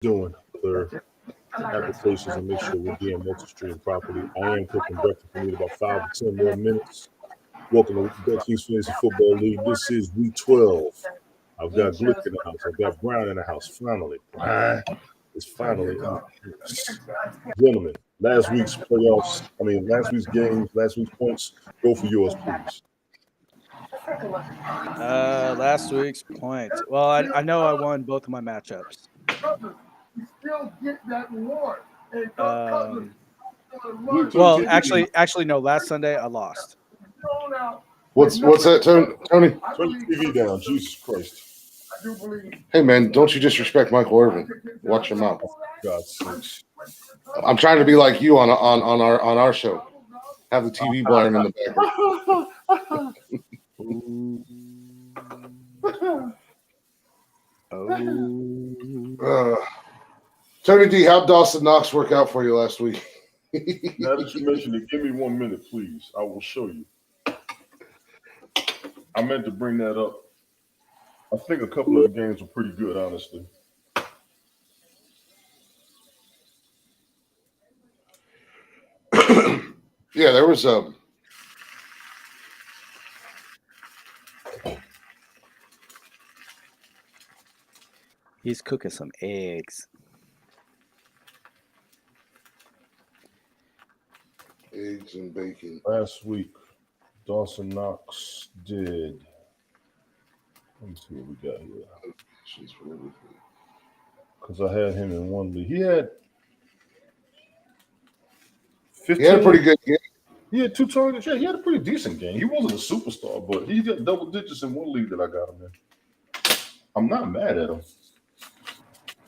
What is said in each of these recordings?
doing other applications and make sure we're being multi-stream properly. I am cooking breakfast. I need about 5 to 10 more minutes. Welcome to Best East Fantasy Football League. This is week 12. I've got Glick in the house. I've got Brown in the house. Finally, Brian is finally in the house. Gentlemen, last week's games, last week's points. Go for yours, please. Last week's points. Well, I know I won both of my matchups. Well, actually, no. Last Sunday I lost. What's that, Tony? Turn the TV down. Jesus Christ. Hey, man, don't you disrespect Michael Irvin. Watch your mouth. God's sakes. I'm trying to be like you on our show. Have the TV blaring in the background. Tony D, how'd Dawson Knox work out for you last week? Now that you mentioned it, give me 1 minute, please. I will show you. I meant to bring that up. I think a couple of the games were pretty good, honestly. Yeah, there was He's cooking some eggs. eggs and bacon. Last week, Dawson Knox did. Let me see what we got here. Because I had him in one league. He had 15. He had a pretty good game. He had 2 targets. Yeah, he had a pretty decent game. He wasn't a superstar, but he got double digits in one league that I got him in. I'm not mad at him.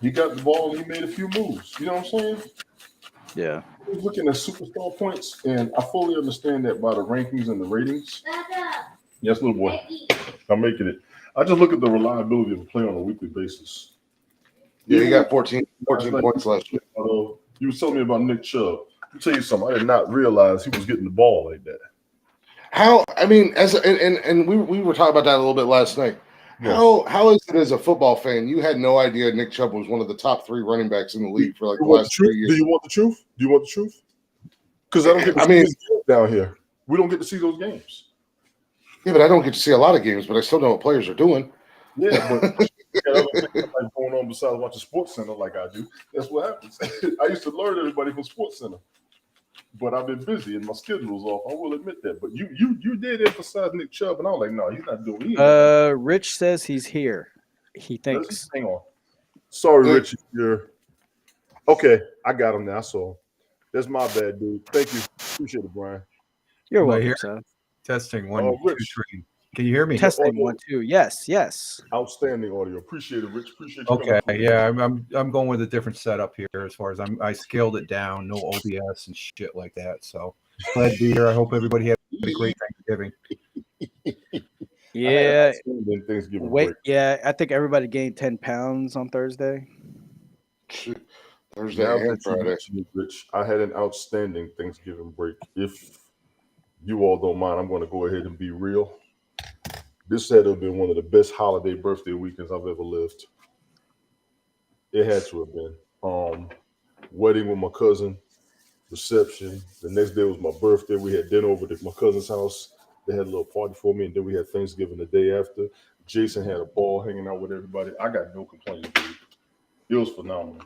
He got the ball and he made a few moves. You know what I'm saying? Yeah. I was looking at superstar points, and I fully understand that by the rankings and the ratings. Yes, little boy. I'm making it. I just look at the reliability of a player on a weekly basis. Yeah, he got 14 points last week. You was telling me about Nick Chubb. I'll tell you something. I did not realize he was getting the ball like that. How? I mean, we were talking about that a little bit last night. Yes. How is it as a football fan? You had no idea Nick Chubb was one of the top 3 running backs in the league for like the last 3 years. Do you want the truth? Do you want the truth? Because I don't get to see his games down here. We don't get to see those games. Yeah, but I don't get to see a lot of games, but I still know what players are doing. Yeah, but other things like going on besides watching Sports Center like I do. That's what happens. I used to learn everybody from Sports Center, but I've been busy and my schedule's off. I will admit that. But you did emphasize Nick Chubb, and I was like, no, he's not doing anything. Rich says he's here. He thinks. Hang on. Sorry, Rich. You're okay. I got him now. So that's my bad, dude. Thank you. Appreciate it, Brian. You're welcome, sir. Testing 1, 2, 3. Can you hear me? Testing 1, 2. Yes. Outstanding audio. Appreciate it, Rich. Appreciate you. Okay, yeah, I'm going with a different setup here as far as I scaled it down, no OBS and shit like that. So glad to be here. I hope everybody had a great Thanksgiving. Yeah. Thanksgiving Wait, break. yeah, I think everybody gained 10 pounds on Thursday. Thursday and Friday. Rich, I had an outstanding Thanksgiving break. If you all don't mind, I'm going to go ahead and be real. This had to have been one of the best holiday birthday weekends I've ever lived. It had to have been. Wedding with my cousin, reception. The next day was my birthday. We had dinner over at my cousin's house. They had a little party for me, and then we had Thanksgiving the day after. Jason had a ball hanging out with everybody. I got no complaints, dude. It was phenomenal.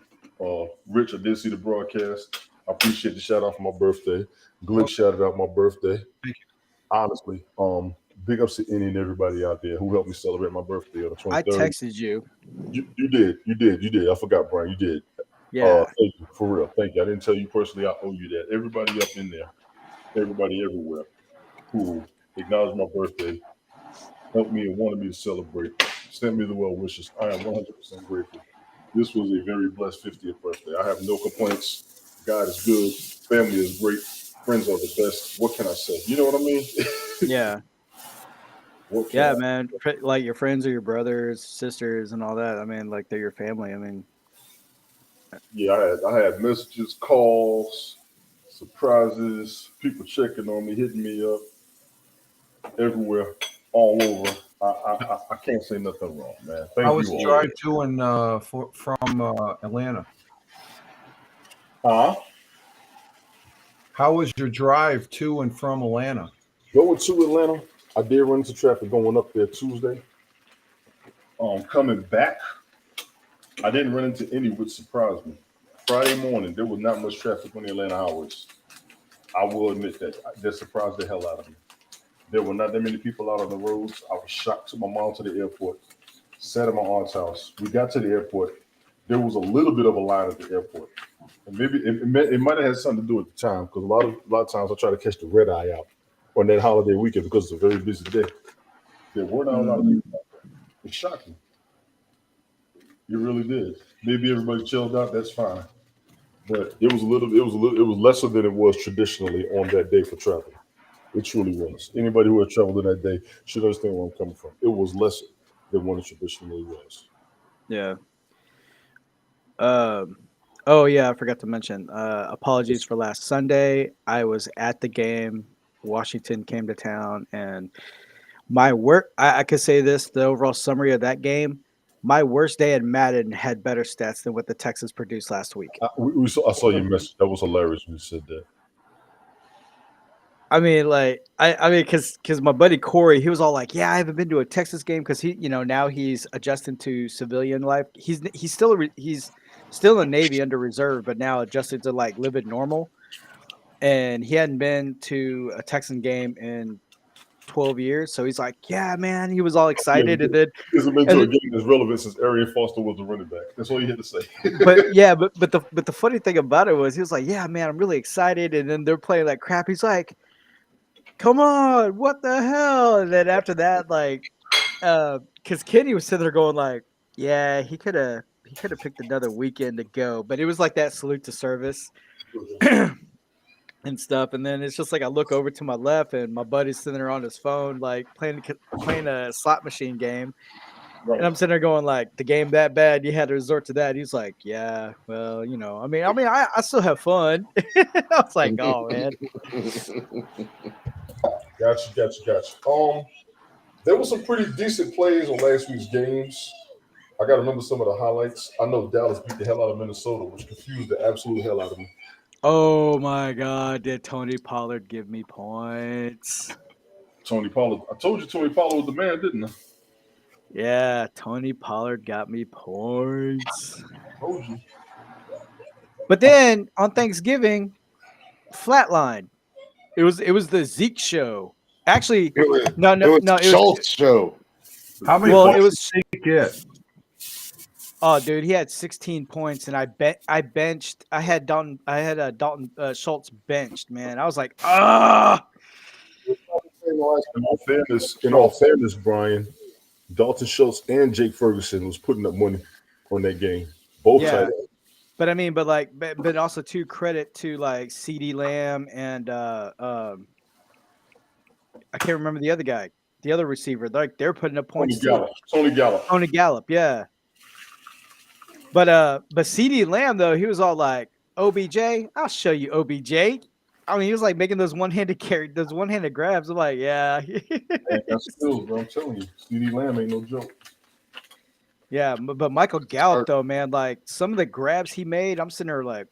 Rich, I did see the broadcast. I appreciate the shout out for my birthday. Glick shouted out my birthday. Thank you. Honestly, big ups to any and everybody out there who helped me celebrate my birthday on the 23rd. I texted you. You did. I forgot, Brian. You did. Yeah. Thank you, for real. Thank you. I didn't tell you personally. I owe you that. Everybody up in there, everybody everywhere who acknowledged my birthday, helped me and wanted me to celebrate, sent me the well wishes. I am 100% grateful. This was a very blessed 50th birthday. I have no complaints. God is good. Family is great. Friends are the best. What can I say? You know what I mean? Yeah. Yeah, man. Like your friends are your brothers, sisters, and all that. I mean, like they're your family. I mean, yeah, I had messages, calls, surprises, people checking on me, hitting me up everywhere. all over. I can't say nothing wrong, man. Thank How was you the all. drive to and from Atlanta? Huh? How was your drive to and from Atlanta? Going to Atlanta, I did run into traffic going up there Tuesday. Coming back, I didn't run into any, which surprised me. Friday morning, there was not much traffic on the Atlanta highways. I will admit that surprised the hell out of me. There were not that many people out on the roads. I was shocked. Took my mom to the airport, sat at my aunt's house. We got to the airport. There was a little bit of a line at the airport. And maybe it might have had something to do with the time, because a lot of times I try to catch the red eye out on that holiday weekend because it's a very busy day. There were not a lot of people out there. It shocked me. It really did. Maybe everybody chilled out. That's fine. But it was lesser than it was traditionally on that day for travel. It truly was. Anybody who had traveled in that day should understand where I'm coming from. It was lesser than what it traditionally was. Yeah. Oh yeah, I forgot to mention. Apologies for last Sunday. I was at the game. Washington came to town, and my work. I could say this: the overall summary of that game. My worst day at Madden had better stats than what the Texans produced last week. I saw your message. That was hilarious when you said that. I mean, like, I mean, because my buddy Corey, he was all like, "Yeah, I haven't been to a Texas game because he, now he's adjusting to civilian life. He's still in Navy under reserve, but now adjusted to like living normal. And he hadn't been to a Texan game in 12 years, so he's like, "Yeah, man," he was all excited, Yeah, and then, he hasn't been and to a then, game that's relevant since Arian Foster was the running back. That's all you had to say. but yeah, but the funny thing about it was he was like, "Yeah, man, I'm really excited," and then they're playing like crap. He's like, "Come on, what the hell?" And then after that, like, because Kenny was sitting there going like, "Yeah, he could have picked another weekend to go," but it was like that salute to service and stuff. And then it's just like I look over to my left, and my buddy's sitting there on his phone, like playing a slot machine game. Right. And I'm sitting there going like, "The game that bad, you had to resort to that." He's like, "Yeah, well, I still have fun." I was like, "Oh man." Gotcha. There was some pretty decent plays on last week's games. I got to remember some of the highlights. I know Dallas beat the hell out of Minnesota, which confused the absolute hell out of me. Oh my God, did Tony Pollard give me points? Tony Pollard. I told you Tony Pollard was the man, didn't I? Yeah, Tony Pollard got me points. I told you. But then on Thanksgiving, flatline. It was the Zeke show. Actually, It was, no, it was it was Schultz show. How many well, points it was. did Zeke get? Oh, dude, he had 16 points, and I benched. I had Dalton Schultz benched. Man, I was like, ah. In all fairness, Brian, Dalton Schultz and Jake Ferguson was putting up money on that game. Both Yeah. tight ends. But I mean, but also to credit to like CD Lamb and I can't remember the other guy, the other receiver. Like they're putting up points too. Tony Gallup. Tony Gallup, yeah. But CD Lamb though, he was all like, "OBJ, I'll show you OBJ." I mean, he was like making those one-handed grabs. I'm like, yeah. Man, that's skills, bro. I'm telling you, CD Lamb ain't no joke. Yeah, but Michael Gallup though, man, like some of the grabs he made, I'm sitting there like,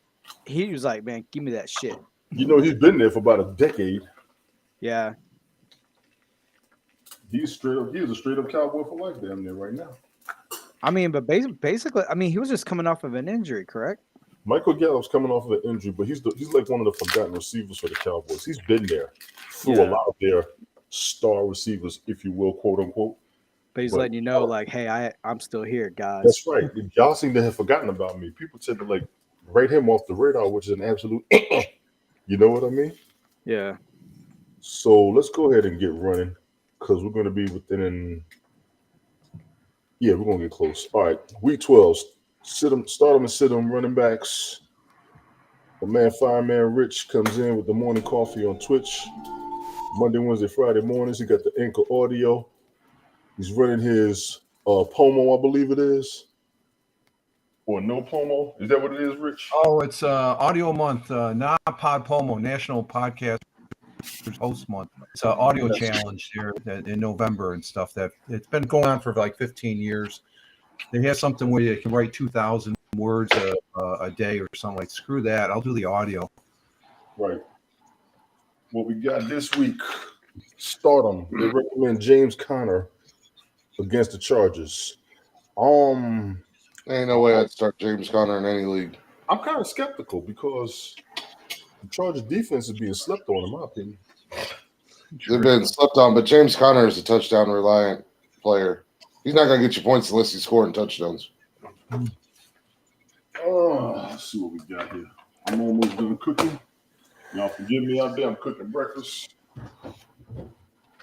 he was like, "Man, give me that shit." He's been there for about a decade. Yeah. He's a straight up cowboy for life damn near right now. I mean, but basically, I mean, he was just coming off of an injury, correct? Michael Gallup's coming off of an injury, but he's like one of the forgotten receivers for the Cowboys. He's been there through a lot of their star receivers, if you will, quote unquote. But he's letting you know, like, "Hey, I'm still here, guys." That's right. Y'all seem to have forgotten about me. People tend to like write him off the radar, which is an absolute. You know what I mean? Yeah. So let's go ahead and get running because we're going to be within. Yeah, we're going to get close. All right, week 12. Start them and sit them running backs. The man, Fireman Rich, comes in with the morning coffee on Twitch. Monday, Wednesday, Friday mornings. He got the Anchor audio. He's running his Pomo, I believe it is. Or no Pomo. Is that what it is, Rich? Oh, it's Audio Month, Pod Pomo, National Podcast Host Month. It's an audio challenge here in November and stuff that it's been going on for like 15 years. They have something where you can write 2,000 words a day or something. Like, screw that. I'll do the audio. Right. What we got this week, Stardom. They recommend James Conner against the Chargers. Ain't no way I'd start James Conner in any league. I'm kind of skeptical because the Chargers defense is being slept on, in my opinion. They've been slept on, but James Conner is a touchdown reliant player. He's not going to get you points unless he's scoring touchdowns. Oh, let's see what we got here. I'm almost done cooking. Y'all forgive me out there. I'm cooking breakfast. A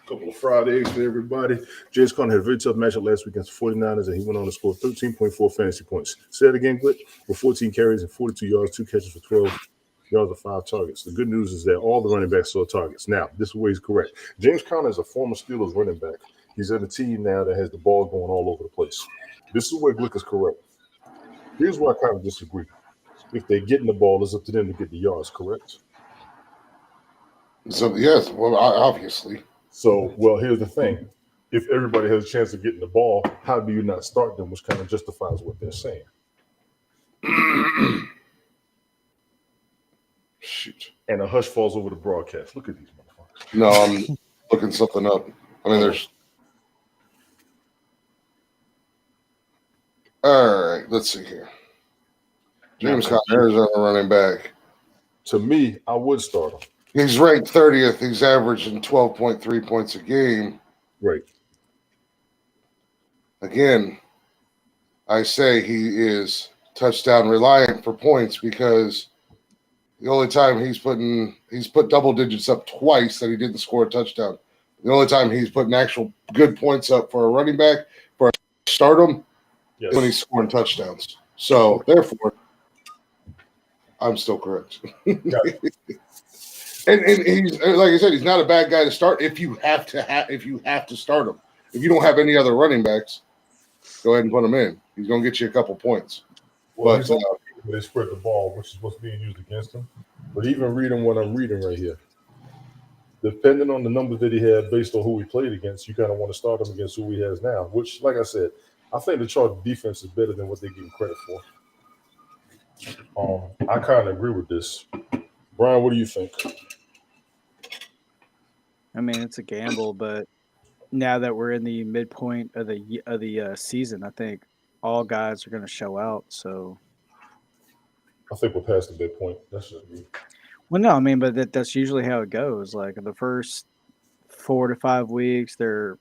couple of fried eggs for everybody. James Conner had a very tough matchup last week against the 49ers, and he went on to score 13.4 fantasy points. Say it again, Glick. With 14 carries and 42 yards, 2 catches for 12 yards and 5 targets. The good news is that all the running backs saw targets. Now, this is where he's correct. James Conner is a former Steelers running back. He's on a team now that has the ball going all over the place. This is where Glick is correct. Here's where I kind of disagree. If they're getting the ball, it's up to them to get the yards, correct? So, yes, well, obviously. So, well, here's the thing. If everybody has a chance of getting the ball, how do you not start them, which kind of justifies what they're saying? Shoot. And a hush falls over the broadcast. Look at these motherfuckers. No, I'm looking something up. I mean, there's. All right, let's see here. James Conner, Arizona running back. To me, I would start him. He's ranked 30th. He's averaging 12.3 points a game. Right. Again, I say he is touchdown reliant for points because the only time he's put double digits up twice that he didn't score a touchdown. The only time he's putting actual good points up for a running back for a stardom is when he's scoring touchdowns. So therefore, I'm still correct. And he's, like I said, he's not a bad guy to start if you have to start him. If you don't have any other running backs, go ahead and put him in. He's going to get you a couple points. Well, But they spread the ball, which is what's being used against him. But even reading what I'm reading right here, depending on the numbers that he had based on who he played against, you kind of want to start him against who he has now, which, like I said, I think the Chargers defense is better than what they're getting credit for. I kind of agree with this. Brian, what do you think? I mean, it's a gamble, but now that we're in the midpoint of the season, I think all guys are going to show out. So, I think we're past the midpoint. That's just me. well, no, I mean, but that's usually how it goes. Like the first 4 to 5 weeks, they're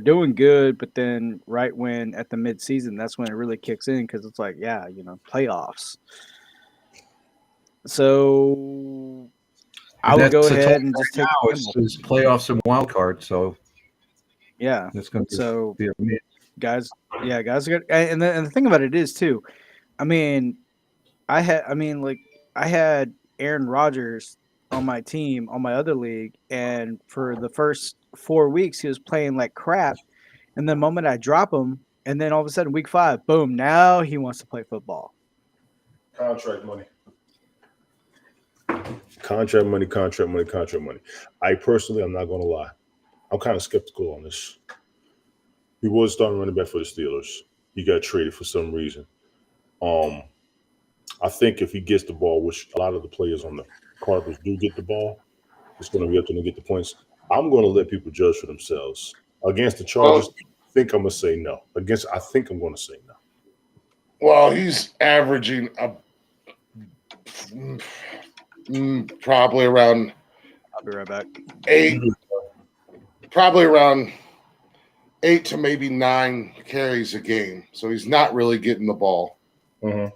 doing good, but then right when at the midseason, that's when it really kicks in because it's like, yeah, playoffs. So I would go ahead and just take the gamble. It's playoffs and wild card, so Yeah. it's going So to be guys are good. And the thing about it is too, I mean, I had Aaron Rodgers on my team on my other league, and for the first 4 weeks he was playing like crap, and the moment I drop him, and then all of a sudden week 5, boom, now he wants to play football. Contract money. Contract money. I personally, I'm not going to lie. I'm kind of skeptical on this. He was starting running back for the Steelers. He got traded for some reason. I think if he gets the ball, which a lot of the players on the Cardinals do get the ball, it's going to be up to them to get the points. I'm going to let people judge for themselves. Against the Chargers, I think I'm going to say no. I think I'm going to say no. well, he's averaging probably around I'll be right back. 8 to maybe 9 carries a game. So he's not really getting the ball. Mm-hmm.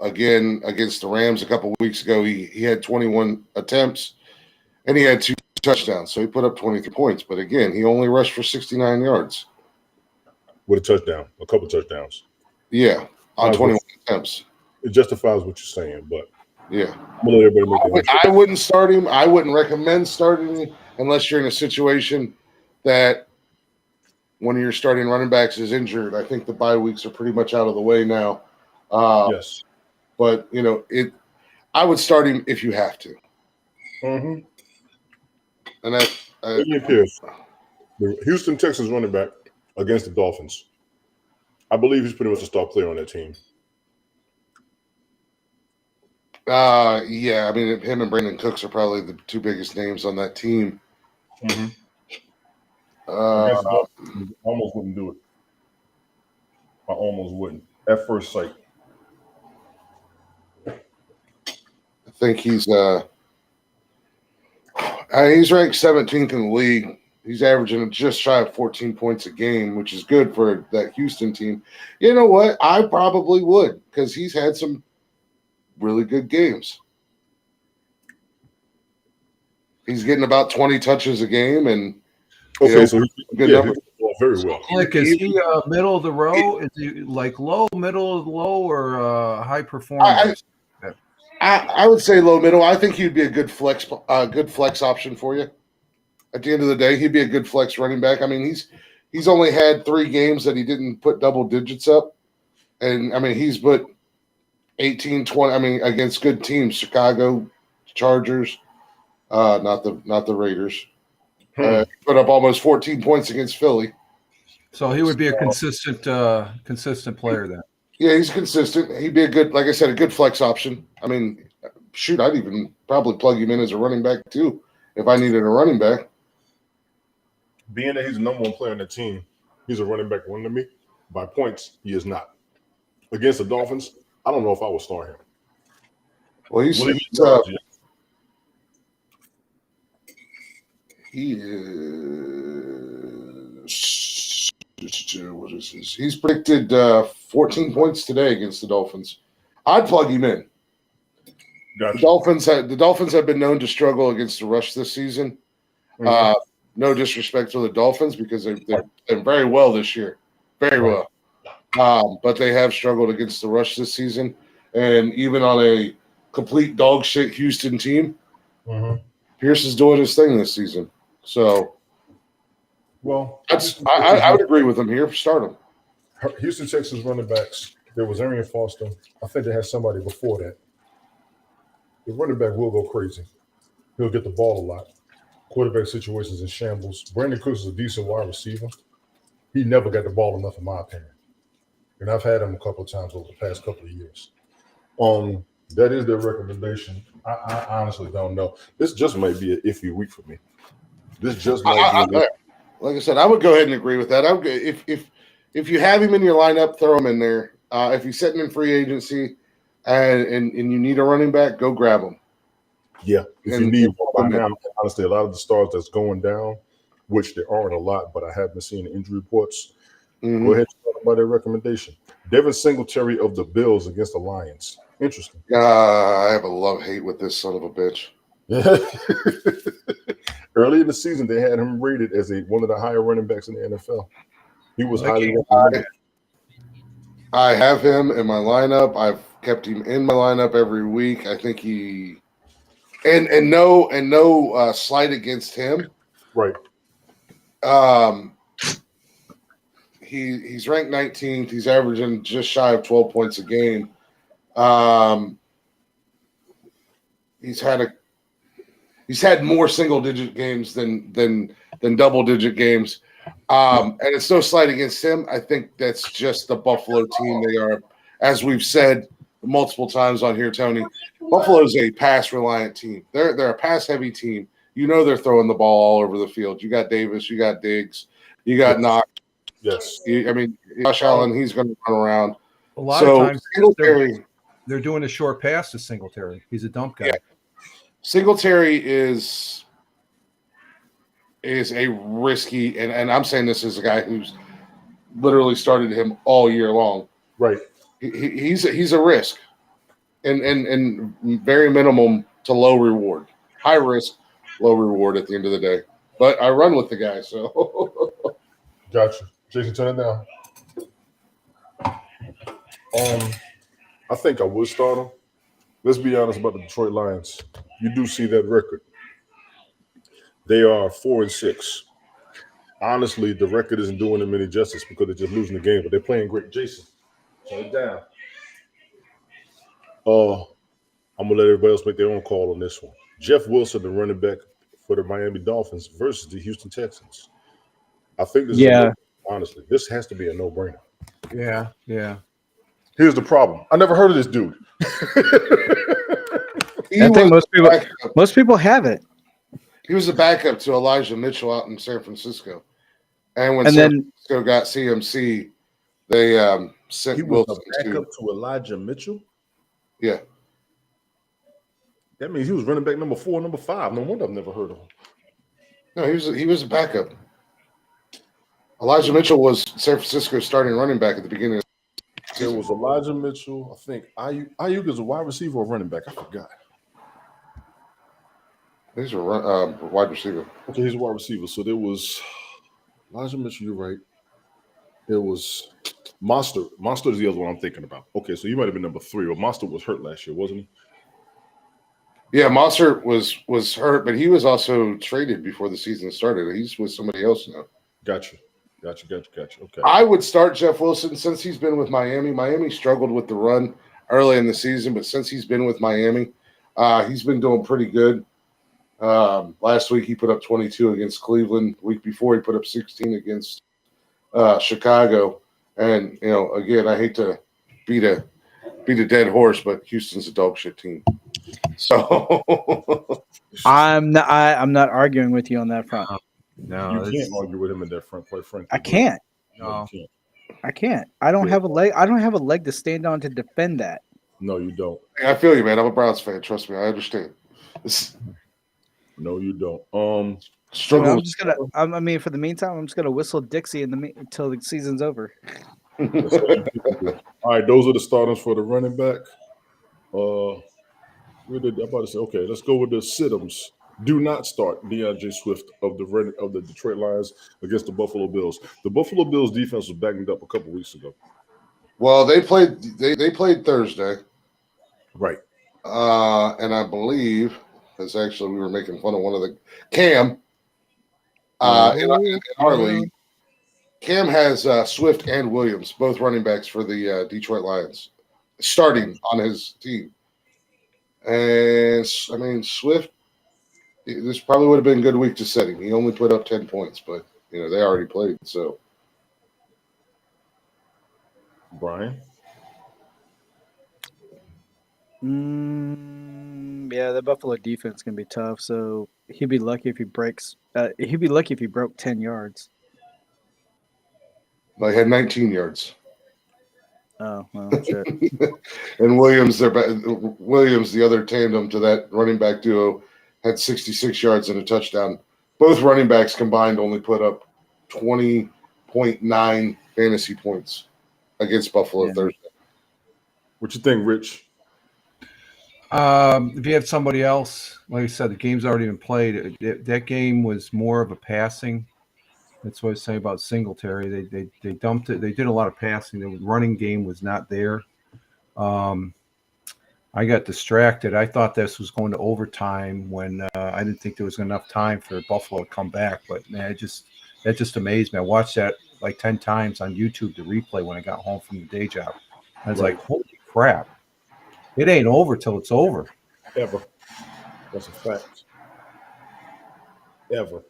Again, against the Rams a couple weeks ago, he had 21 attempts and he had 2 touchdowns. So he put up 23 points. But again, he only rushed for 69 yards. With a touchdown, a couple touchdowns. Yeah, on 21 attempts. It justifies what you're saying, but yeah. I'm going to let everybody make I wouldn't start him. I wouldn't recommend starting him unless you're in a situation that one of your starting running backs is injured. I think the bye weeks are pretty much out of the way now. yes. But, I would start him if you have to. Mm-hmm. And that Damian Pierce, the Houston Texans running back against the Dolphins. I believe he's pretty much a star player on that team. yeah, I mean, him and Brandon Cooks are probably the two biggest names on that team. Mm-hmm. Uh, Against the Dolphins, I almost wouldn't do it. I almost wouldn't at first sight. I think he's ranked 17th in the league. He's averaging just shy of 14 points a game, which is good for that Houston team. You know what? I probably would because he's had some really good games. He's getting about 20 touches a game, and Okay, so good number. Very well. Like, is he middle of the row? Is he like low, middle of the low, or high performer? I would say low middle. I think he'd be a good flex option for you. At the end of the day, he'd be a good flex running back. I mean, he's only had 3 games that he didn't put double digits up, and I mean he's put 18, 20. I mean against good teams, Chicago Chargers, not the Raiders. Put up almost 14 points against Philly. So he would be a consistent player then. Yeah, he's consistent. He'd be a good, like I said, a good flex option. I mean, shoot, I'd even probably plug him in as a running back too if I needed a running back. Being that he's the number 1 player on the team, he's a running back one to me. By points, he is not. Against the Dolphins, I don't know if I would start him. Well, he is. What is this? He's predicted 14 points today against the Dolphins. I'd plug him in. Gotcha. The Dolphins have been known to struggle against the rush this season. Mm-hmm. No disrespect to the Dolphins because they've done very well this year, very well. But they have struggled against the rush this season, and even on a complete dog shit Houston team, Pierce is doing his thing this season. So, well, I would agree with him here. Start him. Houston Texans running backs. There was Arian Foster. I think they had somebody before that. The running back will go crazy. He'll get the ball a lot. Quarterback situations in shambles. Brandon Cooks is a decent wide receiver. He never got the ball enough, in my opinion. And I've had him a couple of times over the past couple of years. That is their recommendation. I honestly don't know. This just might be an iffy week for me. This just might be. Like I said, I would go ahead and agree with that. If you have him in your lineup, throw him in there. If he's sitting in free agency and you need a running back, go grab him. Yeah, if you need one by now, honestly, a lot of the stars that's going down, which there aren't a lot, but I have been seeing the injury reports. Go ahead and talk about their recommendation. Devin Singletary of the Bills against the Lions. Interesting. I have a love-hate with this son of a bitch. Early in the season, they had him rated as one of the higher running backs in the NFL. He was highly recommended. I have him in my lineup. I've kept him in my lineup every week. I think he and no slight against him. Right. He's ranked 19th. He's averaging just shy of 12 points a game. He's had more single-digit games than double-digit games. And it's no slight against him. I think that's just the Buffalo team. They are, as we've said multiple times on here, Tony, Buffalo's a pass-reliant team. They're a pass-heavy team. You know they're throwing the ball all over the field. You got Davis, you got Diggs, you got Knox. Yes. Josh Allen, he's going to run around. A lot of times they're doing a short pass to Singletary. He's a dump guy. Yeah. Singletary is a risky, and I'm saying this as a guy who's literally started him all year long. Right. He's a risk, and very minimum to low reward. High risk, low reward at the end of the day. But I run with the guy, so. Gotcha. Jason, turn it down. I think I would start him. Let's be honest about the Detroit Lions. You do see that record. They are 4-6. Honestly, the record isn't doing them any justice because they're just losing the game, but they're playing great. Jason, turn it down. I'm gonna let everybody else make their own call on this one. Jeff Wilson, the running back for the Miami Dolphins versus the Houston Texans. I think this is Yeah. honestly, this has to be a no-brainer. Yeah. Here's the problem. I never heard of this dude. I think most people have it. He was a backup to Elijah Mitchell out in San Francisco. And when And San then Francisco got CMC, they sent He was Wilson a backup to Elijah Mitchell. Yeah. That means he was running back number 4, number 5. No wonder I've never heard of him. No, he was a backup. Elijah Mitchell was San Francisco's starting running back at the beginning of the There season. was Elijah Mitchell. I think Ayuk is a wide receiver or running back. I forgot. He's a wide receiver. Okay, he's a wide receiver. So there was Elijah Mitchell. You're right. It was Monster. Monster is the other one I'm thinking about. Okay, so you might have been number 3. Or Monster was hurt last year, wasn't he? Yeah, Monster was hurt, but he was also traded before the season started. He's with somebody else now. Gotcha. Okay. I would start Jeff Wilson since he's been with Miami. Miami struggled with the run early in the season, but since he's been with Miami, he's been doing pretty good. Last week he put up 22 against Cleveland. The week before he put up 16 against Chicago. And again, I hate to beat a dead horse, but Houston's a dog shit team. So I'm not arguing with you on that front. No, you can't argue with him in that front, quite frankly. I can't. No, you can't. I can't. I don't have a leg. I don't have a leg to stand on to defend that. No, you don't. I feel you, man. I'm a Browns fan. Trust me, I understand. No, you don't. Struggle. I'm just gonna. I mean, for the meantime, I'm just gonna whistle Dixie until the season's over. All right, those are the starters for the running back. I'm about to say, okay, let's go with the sit-ems. Do not start DeAndre Swift of the Detroit Lions against the Buffalo Bills. The Buffalo Bills defense was banged up a couple weeks ago. Well, they played Thursday, Right. and I believe that's actually we were making fun of one of the Cam. In our league, Cam has Swift and Williams, both running backs for the Detroit Lions, starting on his team. And I mean, Swift, this probably would have been a good week to set him. He only put up 10 points, but they already played. So, Brian? Yeah, the Buffalo defense can be tough. So he'd be lucky if he breaks. He'd be lucky if he broke 10 yards. they had 19 yards. Oh well, shit. And Williams, the other tandem to that running back duo, had 66 yards and a touchdown. Both running backs combined only put up 20.9 fantasy points against Buffalo Thursday. What you think, Rich? If you have somebody else, like I said, the game's already been played. That game was more of a passing. That's what I say about Singletary. They dumped it. They did a lot of passing. The running game was not there. I got distracted. I thought this was going to overtime when I didn't think there was enough time for Buffalo to come back. But man, that just amazed me. I watched that like 10 times on YouTube, the replay when I got home from the day job. I was like, holy crap. It ain't over till it's over. Ever. That's a fact. Ever.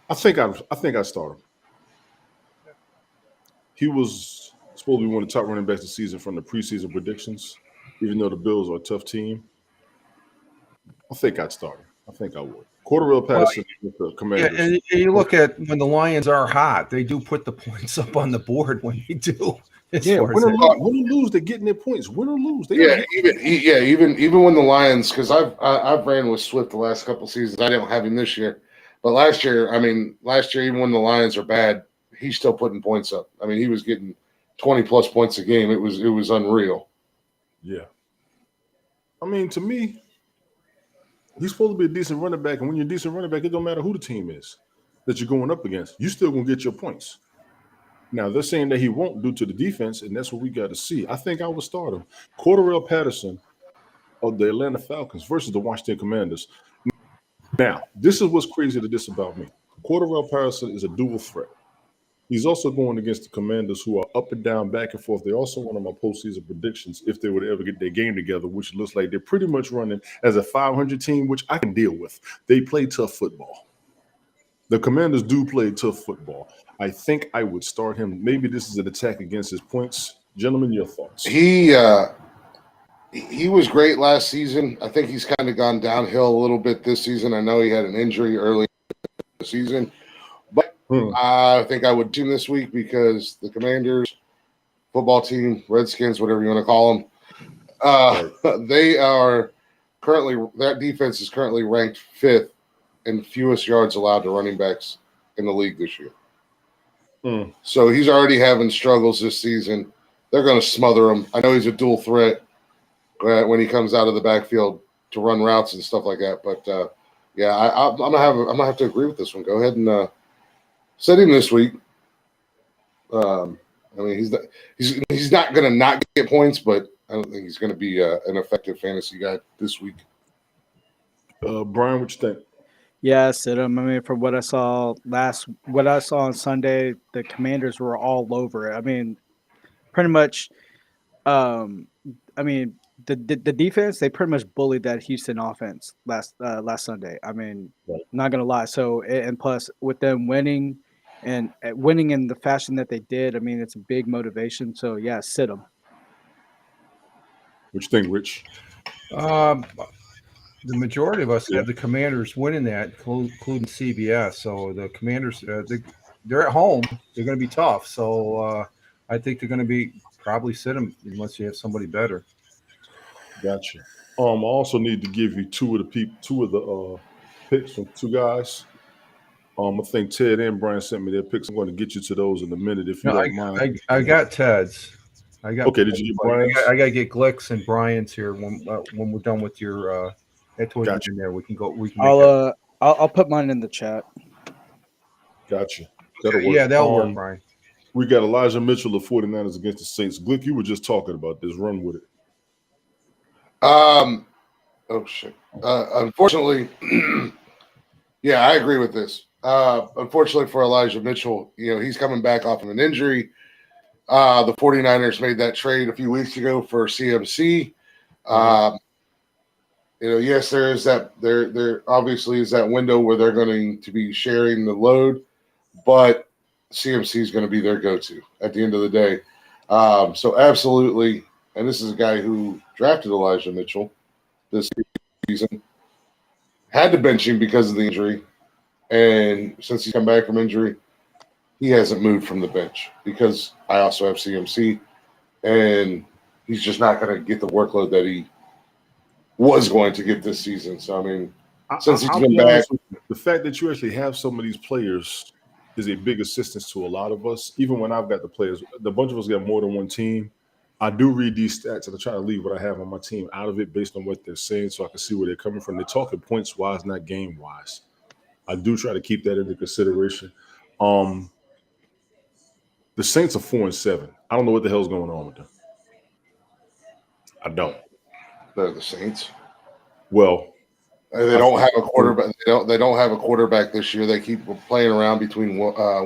I think I start him. He was supposed to be one of the top running backs this season from the preseason predictions, even though the Bills are a tough team. I think I'd start him. I think I would. Cordarrelle Patterson with the Commanders. Yeah, and you look at when the Lions are hot, they do put the points up on the board when they do. Yeah, win or lose, they're getting their points. Win or lose, even when the Lions, because I've ran with Swift the last couple seasons. I didn't have him this year, but last year, even when the Lions are bad, he's still putting points up. I mean, he was getting 20+ points a game. It was unreal. Yeah, I mean, to me, he's supposed to be a decent running back, and when you're a decent running back, it don't matter who the team is that you're going up against. You still gonna get your points. Now, they're saying that he won't due to the defense, and that's what we got to see. I think I would start him. Cordarrelle Patterson of the Atlanta Falcons versus the Washington Commanders. Now, this is what's crazy to this about me. Cordarrelle Patterson is a dual threat. He's also going against the Commanders, who are up and down, back and forth. They're also one of my postseason predictions if they would ever get their game together, which looks like they're pretty much running as a 500 team, which I can deal with. They play tough football. The Commanders do play tough football. I think I would start him. Maybe this is an attack against his points. Gentlemen, your thoughts? He was great last season. I think he's kind of gone downhill a little bit this season. I know he had an injury early in the season, but I think I would tune this week because the Commanders football team, Redskins, whatever you want to call them, they are currently, that defense is currently ranked 5th in fewest yards allowed to running backs in the league this year. So he's already having struggles this season. They're going to smother him. I know he's a dual threat when he comes out of the backfield to run routes and stuff like that. But yeah, I'm gonna have to agree with this one. Go ahead and set him this week. I mean, he's not gonna not get points, but I don't think he's gonna be an effective fantasy guy this week. Brian, what you think? Yeah, sit him. I mean, from what I saw on Sunday, the Commanders were all over it. I mean, pretty much. I mean, the defense, they pretty much bullied that Houston offense last Sunday. I mean, not gonna lie. So and plus with them winning and winning in the fashion that they did, I mean, it's a big motivation. So yeah, sit them. What you think, Rich? The majority of us have the Commanders winning that, including CBS. So the Commanders, they're at home. They're going to be tough. So I think they're going to be probably sit them unless you have somebody better. Gotcha. I also need to give you two of the picks from two guys. I think Ted and Brian sent me their picks. I'm going to get you to those in a minute if you don't mind. I got Ted's. Okay, did you get Brian's? I got to get Glick's and Brian's here when we're done with your Gotcha. in there. We can go. I'll put mine in the chat. Gotcha. That'll work. Yeah, that'll work, Brian. We got Elijah Mitchell of 49ers against the Saints. Glick, you were just talking about this. Run with it. Oh shit. Unfortunately, yeah, I agree with this. Unfortunately for Elijah Mitchell, he's coming back off of an injury. The 49ers made that trade a few weeks ago for CMC. Yes, there is that. There obviously is that window where they're going to be sharing the load, but CMC is going to be their go-to at the end of the day. So absolutely, and this is a guy who drafted Elijah Mitchell this season, had to bench him because of the injury, and since he's come back from injury, he hasn't moved from the bench because I also have CMC, and he's just not going to get the workload that he was going to get this season. So, I mean, since he's been back. The fact that you actually have some of these players is a big assistance to a lot of us. Even when I've got the players, the bunch of us got more than one team. I do read these stats and I try to leave what I have on my team out of it based on what they're saying so I can see where they're coming from. They're talking points-wise, not game-wise. I do try to keep that into consideration. The Saints are 4-7. I don't know what the hell's going on with them. I don't. They're the Saints. Well, they don't have a quarterback. They don't have a quarterback this year. They keep playing around between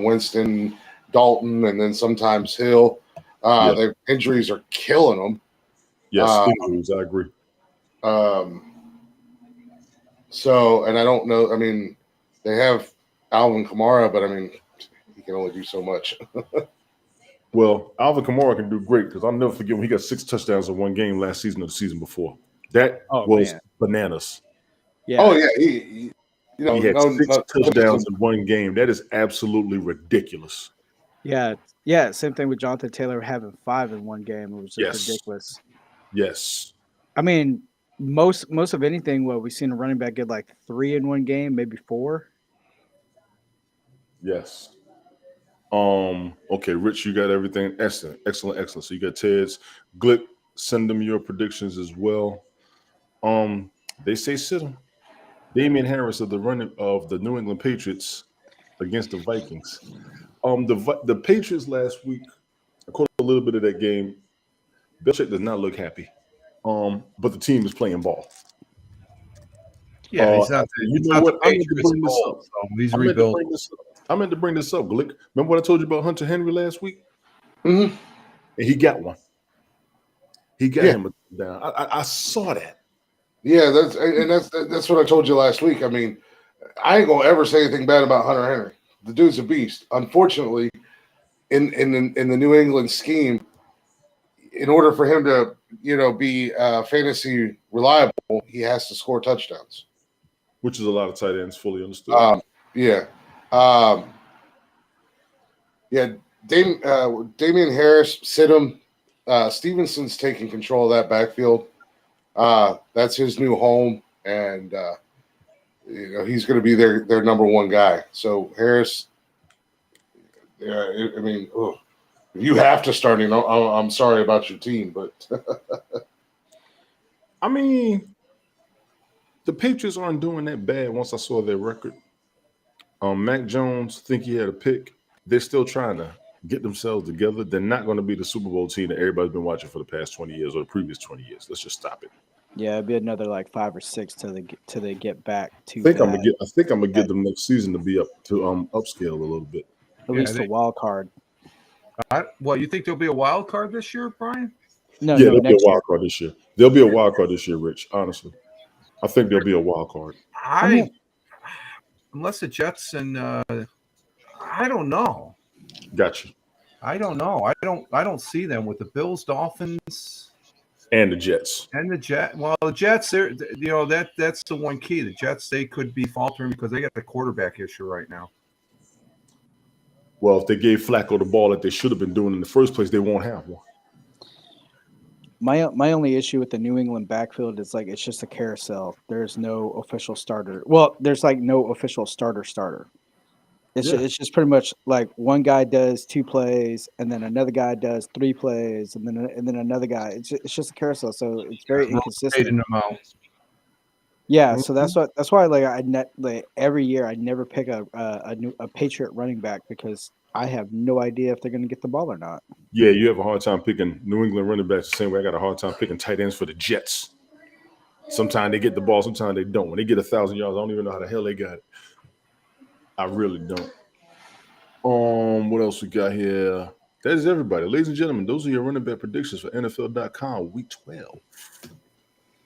Winston, Dalton, and then sometimes Hill. Their injuries are killing them. Yes, injuries. I agree. So, and I don't know. I mean, they have Alvin Kamara, but I mean, he can only do so much. Well, Alvin Kamara can do great because I'll never forget when he got 6 touchdowns in one game last season or the season before. That was bananas. Yeah. Oh yeah, he had 6 touchdowns in one game. That is absolutely ridiculous. Yeah. Same thing with Jonathan Taylor having 5 in one game. It was just ridiculous. Yes. I mean, most of anything, we've seen a running back get like 3 in one game, maybe 4. Yes. Okay, Rich, you got everything. Excellent. So you got Ted's. Glick, send them your predictions as well. They say sit him. Damian Harris of the New England Patriots against the Vikings. The Patriots last week, I caught a little bit of that game. Belichick does not look happy. But the team is playing ball. Yeah, he's not. You know what? I'm going to bring this up. He's rebuilding. I meant to bring this up, Glick. Remember what I told you about Hunter Henry last week? Mm-hmm. And he got one. He got Yeah. him a down. I saw that. Yeah, that's what I told you last week. I mean, I ain't gonna ever say anything bad about Hunter Henry. The dude's a beast. Unfortunately, in the New England scheme, in order for him to be fantasy reliable, he has to score touchdowns. Which is a lot of tight ends, fully understood. Yeah. Yeah, Damian Harris, Sidham, Stevenson's taking control of that backfield. That's his new home, and he's going to be their number one guy. So Harris, I mean, if you have to start him, I'm sorry about your team, but I mean, the Patriots aren't doing that bad once I saw their record. Mac Jones think he had a pick. They're still trying to get themselves together. They're not going to be the Super Bowl team that everybody's been watching for the past 20 years or the previous 20 years. Let's just stop it. Yeah, it'd be another like 5 or 6 till they get back to. I think I'm gonna get them next season to be up to upscale a little bit. At least a wild card. Well, you think there'll be a wild card this year, Brian? No, there'll be a wild year. card this year. There'll be a wild card this year, Rich. Honestly, I think there'll be a wild card. Unless the Jets and I don't know. Gotcha. I don't know. I don't see them with the Bills, Dolphins, and the Jets. Well, the Jets, that's the one key. The Jets, they could be faltering because they got the quarterback issue right now. Well, if they gave Flacco the ball that they should have been doing in the first place, they won't have one. My only issue with the New England backfield is like it's just a carousel. There's no official starter. Well, there's like no official starter. It's just pretty much like one guy does 2 plays, and then another guy does 3 plays, and then another guy. It's just a carousel, so it's very inconsistent. Yeah, so that's why like every year I never pick a Patriot running back because I have no idea if they're going to get the ball or not. Yeah, you have a hard time picking New England running backs the same way I got a hard time picking tight ends for the Jets. Sometimes they get the ball, sometimes they don't. When they get 1,000 yards, I don't even know how the hell they got it. I really don't. What else we got here? That is everybody. Ladies and gentlemen, those are your running back predictions for NFL.com week 12.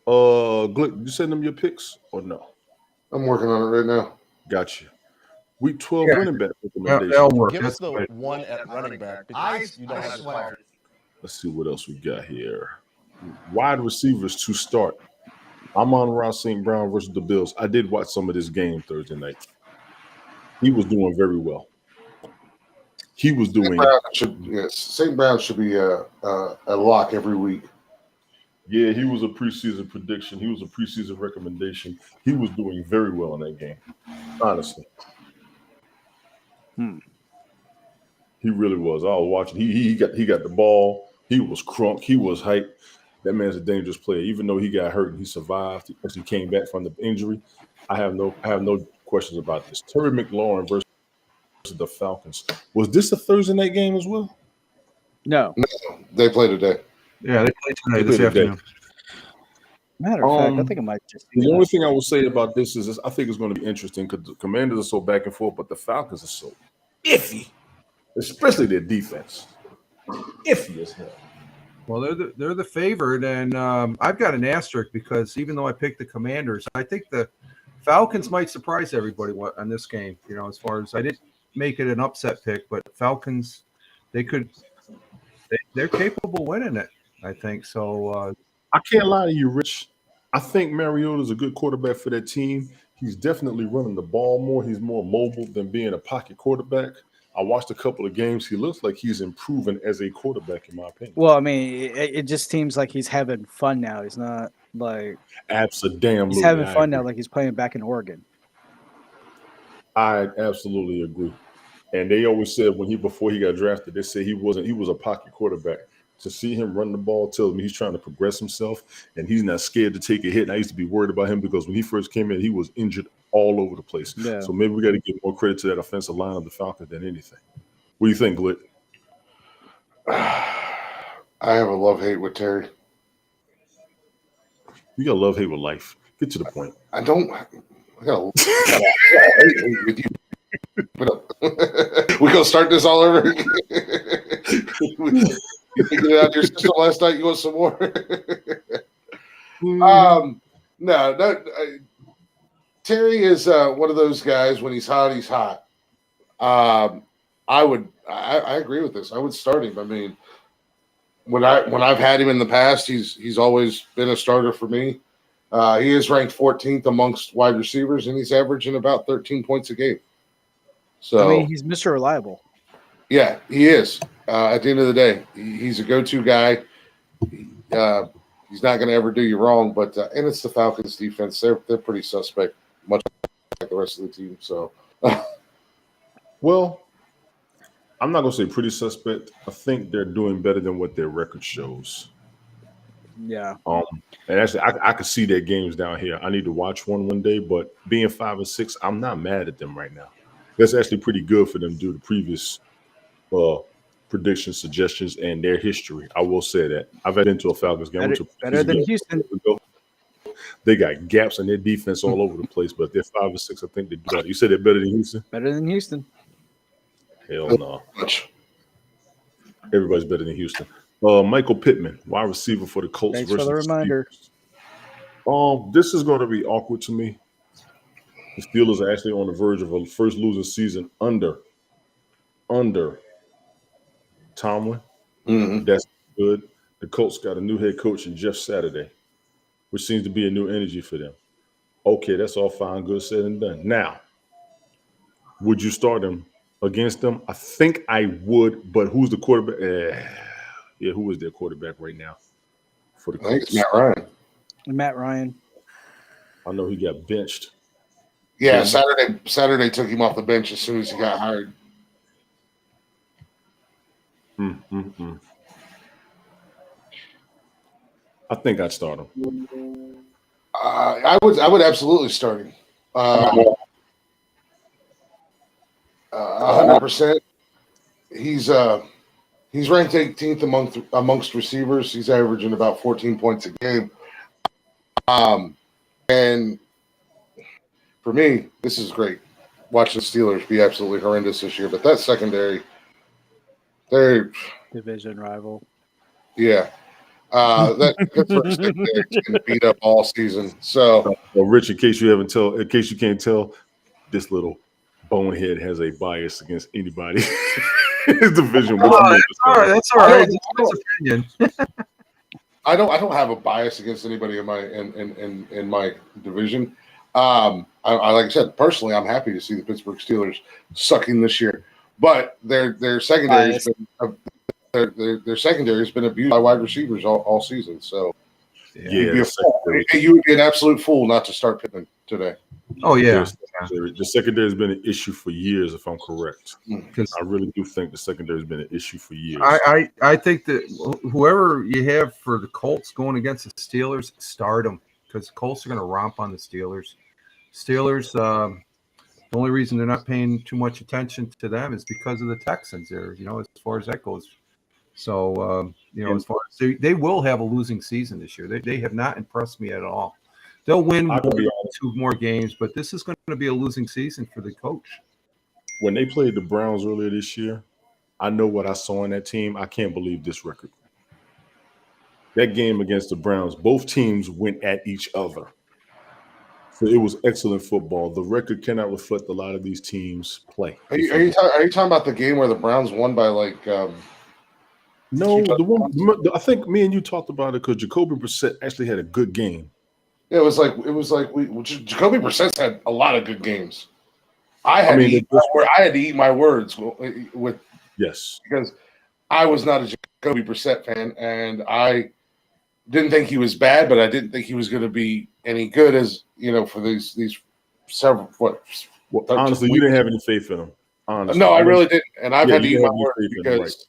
Glick, did you send them your picks or no? I'm working on it right now. Gotcha. Week 12 running back recommendation. Give us the one at running back because you don't have to. Let's see what else we got here. Wide receivers to start. Amon-Ra St. Brown versus the Bills. I did watch some of this game Thursday night. He was doing very well. He was doing. St. Brown should be a lock every week. Yeah, he was a preseason prediction. He was a preseason recommendation. He was doing very well in that game, honestly. He really was. I was watching. He got the ball. He was crunk. He was hyped. That man's a dangerous player. Even though he got hurt and he survived, as he came back from the injury, I have no questions about this. Terry McLaurin versus the Falcons. Was this a Thursday night game as well? No, they play today. Yeah, they play tonight this afternoon. Matter of fact, I think it might just. The only thing I will say about this is I think it's going to be interesting because the Commanders are so back and forth, but the Falcons are so iffy, especially their defense. Iffy as hell. Well, they're the favorite, and I've got an asterisk because even though I picked the Commanders, I think the Falcons might surprise everybody on this game. As far as I didn't make it an upset pick, but Falcons, they're capable of winning it. I think so. I can't lie to you, Rich. I think Mariota's a good quarterback for that team. He's definitely running the ball more. He's more mobile than being a pocket quarterback. I watched a couple of games. He looks like he's improving as a quarterback, in my opinion. Well, I mean, it just seems like he's having fun now. He's not like absolutely. He's having fun now, like he's playing back in Oregon. I absolutely agree. And they always said before he got drafted, they said he was a pocket quarterback. To see him run the ball tells me he's trying to progress himself and he's not scared to take a hit. And I used to be worried about him because when he first came in, he was injured all over the place. Yeah. So maybe we got to give more credit to that offensive line of the Falcons than anything. What do you think, Glick? I have a love-hate with Terry. You got love-hate with life. Get to the point. I got hate with you. But We gonna start this all over again. You figured it out your system last night. You want some more? No. Terry is one of those guys. When he's hot, he's hot. I agree with this. I would start him. I mean, when I've had him in the past, he's always been a starter for me. He is ranked 14th amongst wide receivers, and he's averaging about 13 points a game. So I mean, he's Mr. Reliable. Yeah, he is. At the end of the day, he's a go-to guy. He's not going to ever do you wrong. But and it's the Falcons' defense; they're pretty suspect, much like the rest of the team. So, Well, I'm not going to say pretty suspect. I think they're doing better than what their record shows. Yeah. And actually, I could see their games down here. I need to watch one day. But being 5-6, I'm not mad at them right now. That's actually pretty good for them to do the previous predictions, suggestions, and their history. I will say that. I've had into a Falcons game. Better than Houston. They got gaps in their defense all over the place, but they're 5-6. I think they do that. You said they're better than Houston? Better than Houston. Hell no. Everybody's better than Houston. Michael Pittman, wide receiver for the Colts. Thanks for the reminder. Steelers. This is going to be awkward to me. The Steelers are actually on the verge of a first losing season under Tomlin. mm-hmm. That's good. The Colts got a new head coach in Jeff Saturday, which seems to be a new energy for them. Okay, that's all fine, good, said and done. Now, would you start them against them? I think I would, but who's the quarterback? Who is their quarterback right now for the Colts? I think it's Matt Ryan. Matt Ryan. I know he got benched. Yeah, Saturday took him off the bench as soon as he got hired. I think I'd start him. I would absolutely start him. 100%. He's ranked 18th amongst receivers. He's averaging about 14 points a game. And for me, this is great. Watching the Steelers be absolutely horrendous this year, but that secondary, they're division rival. Yeah. That Pittsburgh secondary's been beat up all season. So, Rich, in case you can't tell, this little bonehead has a bias against anybody. His division. That's all right. That's all right. That's his opinion. I don't have a bias against anybody in my division. I like I said, personally, I'm happy to see the Pittsburgh Steelers sucking this year, but their secondary has been their secondary has been abused by wide receivers all season. So you would be an absolute fool not to start Pittman today. Oh yeah, the secondary has been an issue for years, if I'm correct. Because I really do think the secondary has been an issue for years. I think that whoever you have for the Colts going against the Steelers, start them, because the Colts are going to romp on the Steelers. The only reason they're not paying too much attention to them is because of the Texans there, as far as that goes. So, as far as they will have a losing season this year. They have not impressed me at all. They'll win 2 more games, but this is going to be a losing season for the coach. When they played the Browns earlier this year, I know what I saw in that team. I can't believe this record. That game against the Browns, both teams went at each other. So it was excellent football. The record cannot reflect a lot of these teams play. Are you talking about the game where the Browns won by No, I think me and you talked about it because Jacoby Brissett actually had a good game. Yeah, it was like Jacoby Brissett's had a lot of good games. I had to eat my words with because I was not a Jacoby Brissett fan, and I didn't think he was bad, but I didn't think he was going to be any good as for these several honestly, you didn't have any faith in him. Honestly, no, I really didn't, and I've had to eat my words because.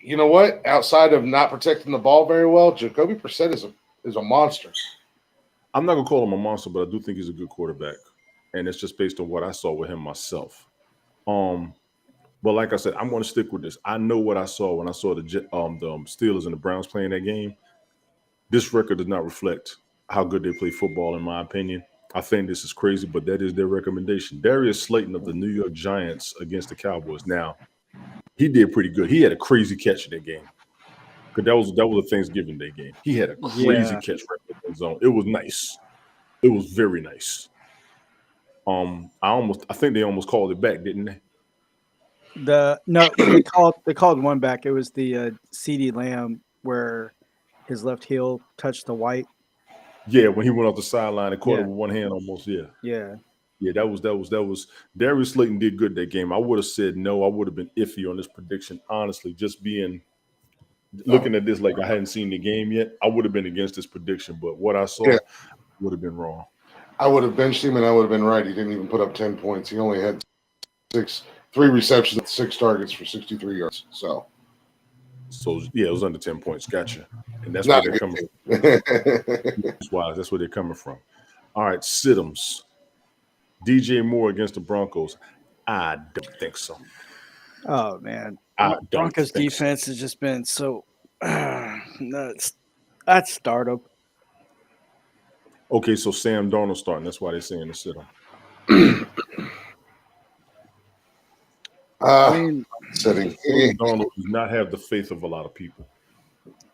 You know what? Outside of not protecting the ball very well, Jacoby Brissett is a monster. I'm not gonna call him a monster, but I do think he's a good quarterback, and it's just based on what I saw with him myself. But like I said, I'm going to stick with this. I know what I saw when I saw the Steelers and the Browns playing that game. This record does not reflect how good they play football, in my opinion. I think this is crazy, but that is their recommendation. Darius Slayton of the New York Giants against the Cowboys. Now, he did pretty good. He had a crazy catch in that game. Because that was a Thanksgiving Day game. He had a crazy Yeah. catch right in the end zone. It was nice. It was very nice. I think they almost called it back, didn't they? No, they called one back. It was the CD Lamb where his left heel touched the white. Yeah, when he went off the sideline and caught Yeah. it with one hand almost. Yeah. Yeah. Yeah, that was Darius Slayton did good that game. I would have said no. I would have been iffy on this prediction, honestly. Just looking at this like I hadn't seen the game yet, I would have been against this prediction. But what I saw would have been wrong. I would have benched him, and I would have been right. He didn't even put up 10 points. He only had 3 receptions, 6 targets for 63 yards. So Yeah, it was under 10 points. Gotcha. And that's not where a they're good coming thing. from. That's where they're coming from. All right, Siddums. DJ Moore against the Broncos. I don't think so. Oh man, I don't Broncos think so. defense has just been so nuts. I'd start him. Okay, so Sam Darnold starting. That's why they're saying to sit him. I mean, Sitting. Sam Darnold does not have the faith of a lot of people.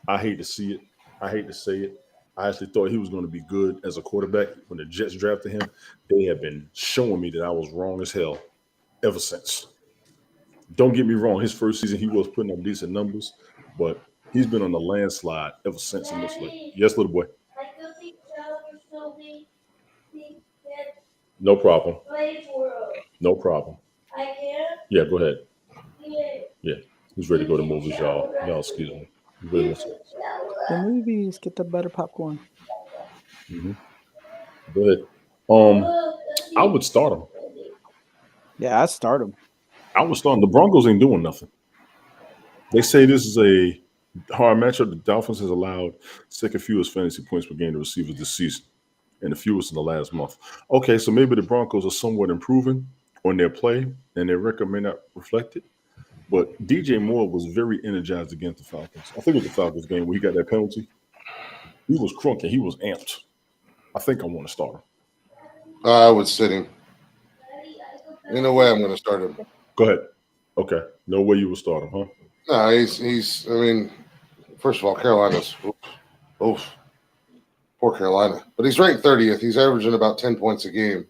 I hate to see it. I hate to say it. I actually thought he was going to be good as a quarterback when the Jets drafted him. They have been showing me that I was wrong as hell ever since. Don't get me wrong. His first season, he was putting up decent numbers, but he's been on the landslide ever since. It looks like. Yes, little boy. No problem. No problem. Yeah, go ahead. Yeah, he's ready to go to movies, y'all. Y'all, excuse me. the movies get the better popcorn. Go ahead. I would start him. Yeah, I'd start him. I would start him. The Broncos ain't doing nothing. They say this is a hard matchup. The Dolphins has allowed second fewest fantasy points per game to receivers this season, and the fewest in the last month. Okay, so maybe the Broncos are somewhat improving on their play, and their record may not reflect it. But DJ Moore was very energized against the Falcons. I think it was the Falcons game where he got that penalty. He was crunk and he was amped. I think I want to start him. I would sit him. In a way, I'm going to start him. Go ahead. Okay. No way you would start him, huh? No, he's. I mean, first of all, Carolina's. Oof. Poor Carolina. But he's ranked 30th. He's averaging about 10 points a game.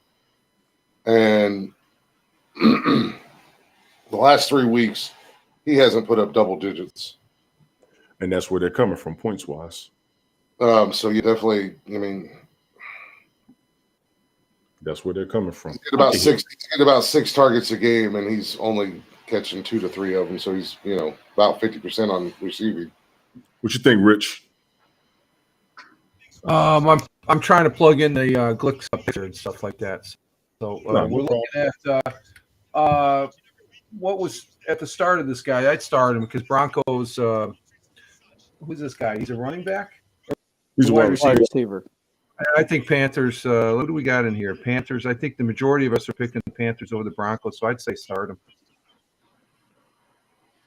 And the last 3 weeks, he hasn't put up double digits. And that's where they're coming from, points wise. So you definitely, I mean, that's where they're coming from. He's getting about 6 targets a game, and he's only catching 2 to 3 of them. So he's, about 50% on receiving. What you think, Rich? I'm trying to plug in the Glick picture and stuff like that. So we're looking at what was at the start of this guy. I'd start him because Broncos. Who's this guy? He's a running back. He's a wide receiver. I think Panthers. What do we got in here? Panthers. I think the majority of us are picking the Panthers over the Broncos, so I'd say start them.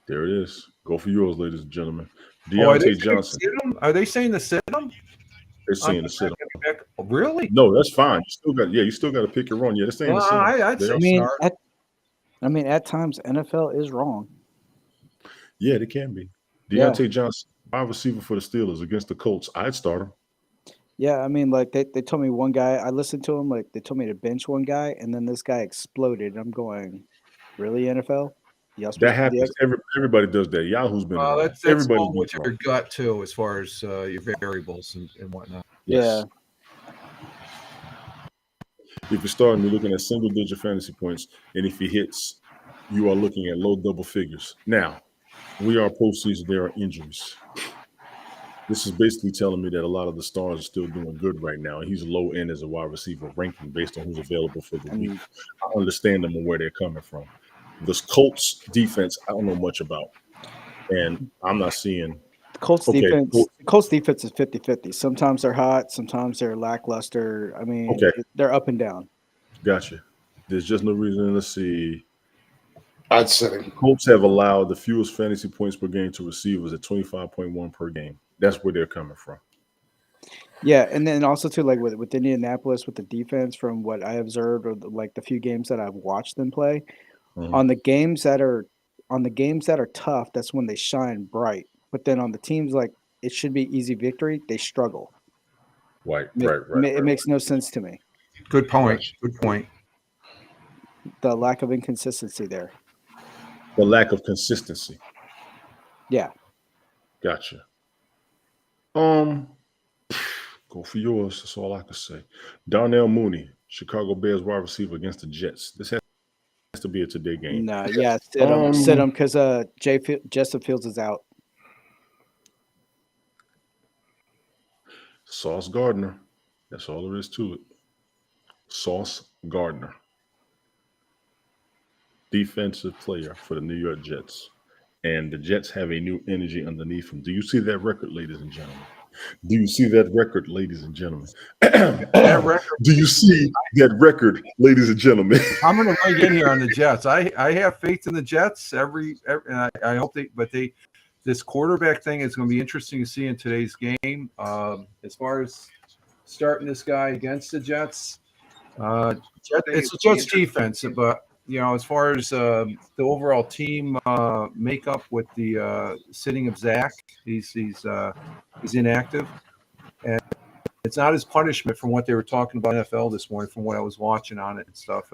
There it is. Go for yours, ladies and gentlemen. Are Deontay Johnson. Are they saying to sit them? They're saying to sit him. Really? No, that's fine. You still got to pick your own. Yeah, they're saying to sit him. I'd say start. At times NFL is wrong. Yeah, they can be. Deontay Johnson, wide receiver for the Steelers against the Colts. I'd start him. Yeah, I mean, like they told me one guy. I listened to him. Like they told me to bench one guy, and then this guy exploded. I'm going, really, NFL? That happens. Everybody does that. Yahoo's been. That's all with your gut too, as far as your variables and whatnot. Yes. Yeah. If you're starting, you're looking at single-digit fantasy points, and if he hits, you are looking at low double figures. Now, we are postseason. There are injuries. This is basically telling me that a lot of the stars are still doing good right now. He's low end as a wide receiver ranking based on who's available for the week. I understand them and where they're coming from. This Colts defense, I don't know much about. And I'm not seeing the Colts defense. The Colts defense is 50-50. Sometimes they're hot, sometimes they're lackluster. I mean, they're up and down. Gotcha. There's just no reason to see. I'd sit him. Colts have allowed the fewest fantasy points per game to receivers at 25.1 per game. That's where they're coming from. Yeah, and then also too, like with Indianapolis, with the defense, from what I observed, or like the few games that I've watched them play, Mhm. on the games that are tough, that's when they shine bright. But then on the teams like it should be easy victory, they struggle. Right, Make, right, right, it right. makes no sense to me. Good point. Gotcha. Good point. The lack of inconsistency there. The lack of consistency. Yeah. Gotcha. Go for yours. That's all I can say. Darnell Mooney, Chicago Bears wide receiver against the Jets. This has to be a today game. No, yeah, sit him because Justin Fields is out. Sauce Gardner. That's all there is to it. Sauce Gardner. Defensive player for the New York Jets. And the Jets have a new energy underneath them. Do you see that record, ladies and gentlemen? Do you see that record, ladies and gentlemen? That record, Do you see that record, ladies and gentlemen? I'm going to weigh in here on the Jets. I have faith in the Jets. And I hope this quarterback thing is going to be interesting to see in today's game. As far as starting this guy against the Jets, it's the Jets defense, but as far as the overall team makeup with the sitting of Zach, he's inactive, and it's not his punishment from what they were talking about NFL this morning, from what I was watching on it and stuff.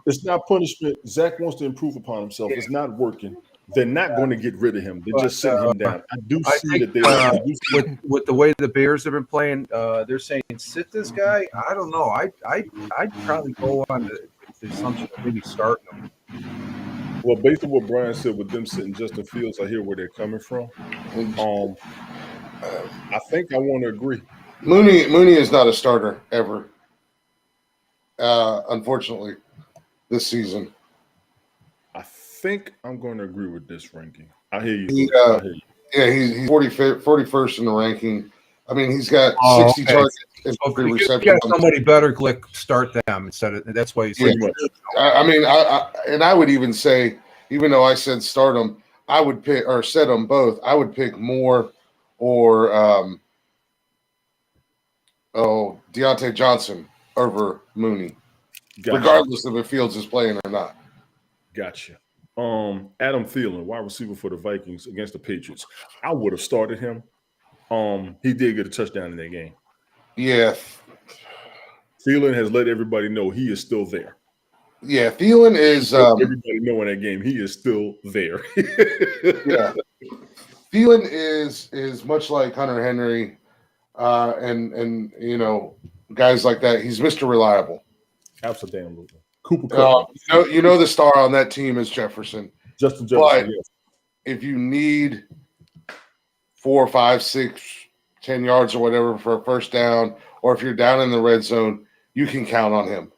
It's not punishment. Zach wants to improve upon himself. It's not working. They're not going to get rid of him. They're just sitting him down. I do see that they with the way the Bears have been playing, they're saying sit this guy. I don't know. I'd probably go on the assumption of maybe starting him. Well, based on what Brian said with them sitting Justin Fields, I hear where they're coming from. I think I want to agree. Mooney is not a starter ever. Unfortunately, this season. I think I'm going to agree with this ranking. I hear you. I hear you. Yeah, he's 41st in the ranking. I mean, he's got 60 targets and 3 receptions. You got somebody better, click start them instead of. That's why he's I mean, I would even say, even though I said start them, I would pick or set them both. I would pick Moore or Deontay Johnson over Mooney, regardless of if Fields is playing or not. Gotcha. Adam Thielen, wide receiver for the Vikings against the Patriots. I would have started him. He did get a touchdown in that game. Yeah. Thielen has let everybody know he is still there. Yeah, Thielen is everybody know in that game he is still there. Yeah. Thielen is much like Hunter Henry, and guys like that. He's Mr. Reliable. Absolutely. Cooper Kupp. You know the star on that team is Jefferson. Justin Jefferson. But yes. if you need 4, 5, 6, 10 yards or whatever for a first down, or if you're down in the red zone, you can count on him.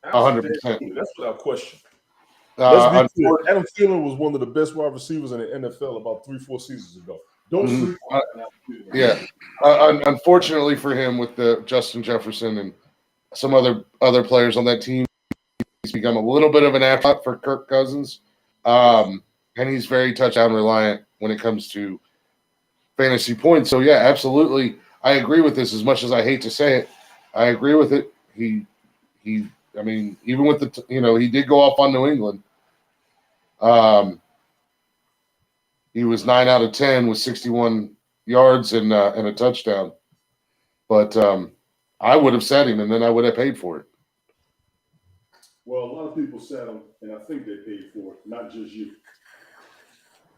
100%. That's without question. Adam Thielen was one of the best wide receivers in the NFL about 3-4 seasons ago. Don't sleep on that. Yeah. Unfortunately for him, with the Justin Jefferson and some other players on that team, he's become a little bit of an afterthought for Kirk Cousins. And he's very touchdown reliant when it comes to fantasy points. So, yeah, absolutely. I agree with this as much as I hate to say it. I agree with it. I mean, even with he did go off on New England. He was 9 out of 10 with 61 yards and a touchdown. But I would have sat him, and then I would have paid for it. Well, a lot of people sat him, and I think they paid for it, not just you.